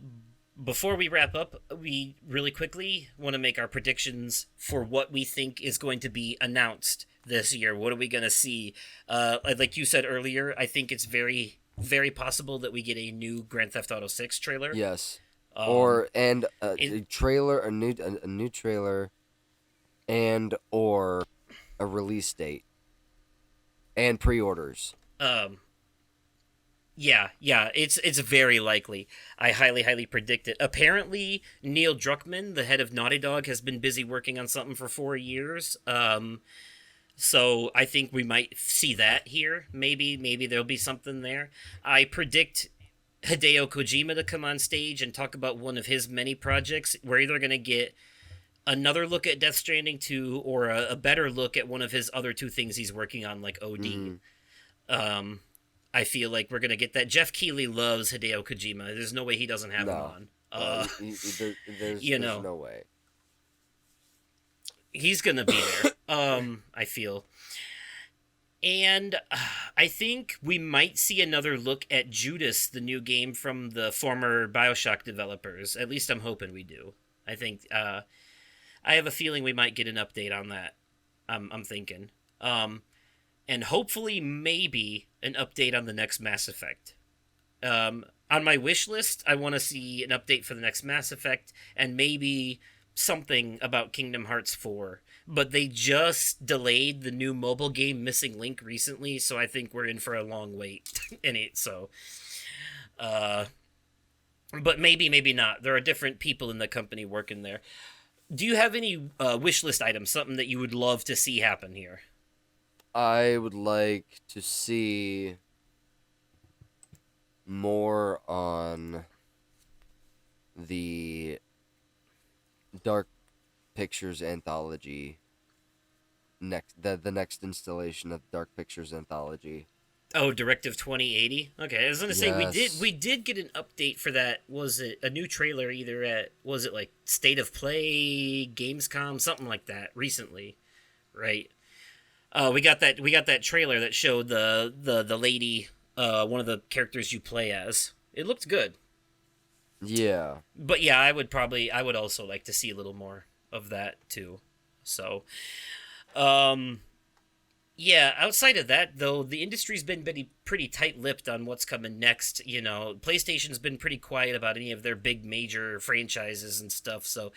before we wrap up, we really quickly want to make our predictions for what we think is going to be announced this year. What are we going to see? Like you said earlier, I think it's very, very possible that we get a new Grand Theft Auto 6 trailer. Yes. Um, Or and a it, trailer, a new trailer, and or a release date and pre-orders. um, yeah, it's very likely. I highly predict it. Apparently, Neil Druckmann, the head of Naughty Dog, has been busy working on something for 4 years. So I think we might see that here. Maybe there'll be something there. I predict Hideo Kojima to come on stage and talk about one of his many projects. We're either gonna get another look at Death Stranding 2 or a better look at one of his other two things he's working on, like OD. Mhm. Um, I feel like we're gonna get that. Jeff Keighley loves Hideo Kojima. There's no way he doesn't have him No. on. There's no way. He's gonna be there. I feel, and I think we might see another look at Judas, the new game from the former Bioshock developers. At least I'm hoping we do. I think I have a feeling we might get an update on that. I'm thinking. And hopefully maybe an update on the next Mass Effect. On my wish list, I want to see an update for the next Mass Effect and maybe something about Kingdom Hearts 4. But they just delayed the new mobile game Missing Link recently, so I think we're in for a long wait in it. So, but maybe not. There are different people in the company working there. Do you have any wish list items, something that you would love to see happen here? I would like to see more on the Dark Pictures anthology. The next installation of Dark Pictures anthology. Oh, Directive 2080. Okay, I was gonna say Yes. we did get an update for that. Was it a new trailer? Either at was it like State of Play, Gamescom, something like that recently, right? We got that trailer that showed the lady, one of the characters you play as. It looked good, Yeah. but yeah, I would also like to see a little more of that too. So, um, yeah, outside of that, though, the industry's been pretty tight-lipped on what's coming next. You know, PlayStation's been pretty quiet about any of their big major franchises and stuff. So,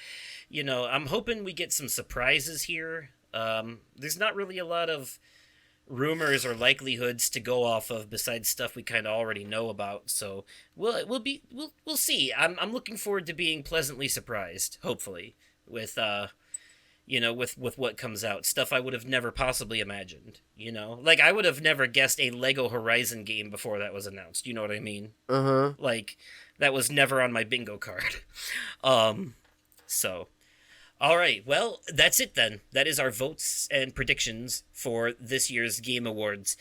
you know, I'm hoping we get some surprises here. There's not really a lot of rumors or likelihoods to go off of besides stuff we kind of already know about. So we'll see. I'm looking forward to being pleasantly surprised. Hopefully, with with what comes out, stuff I would have never possibly imagined. Like I would have never guessed a Lego Horizon game before that was announced. You know what I mean? Uh huh. Like that was never on my bingo card. um, so all right. Well, that's it then. That is our votes and predictions for this year's Game Awards.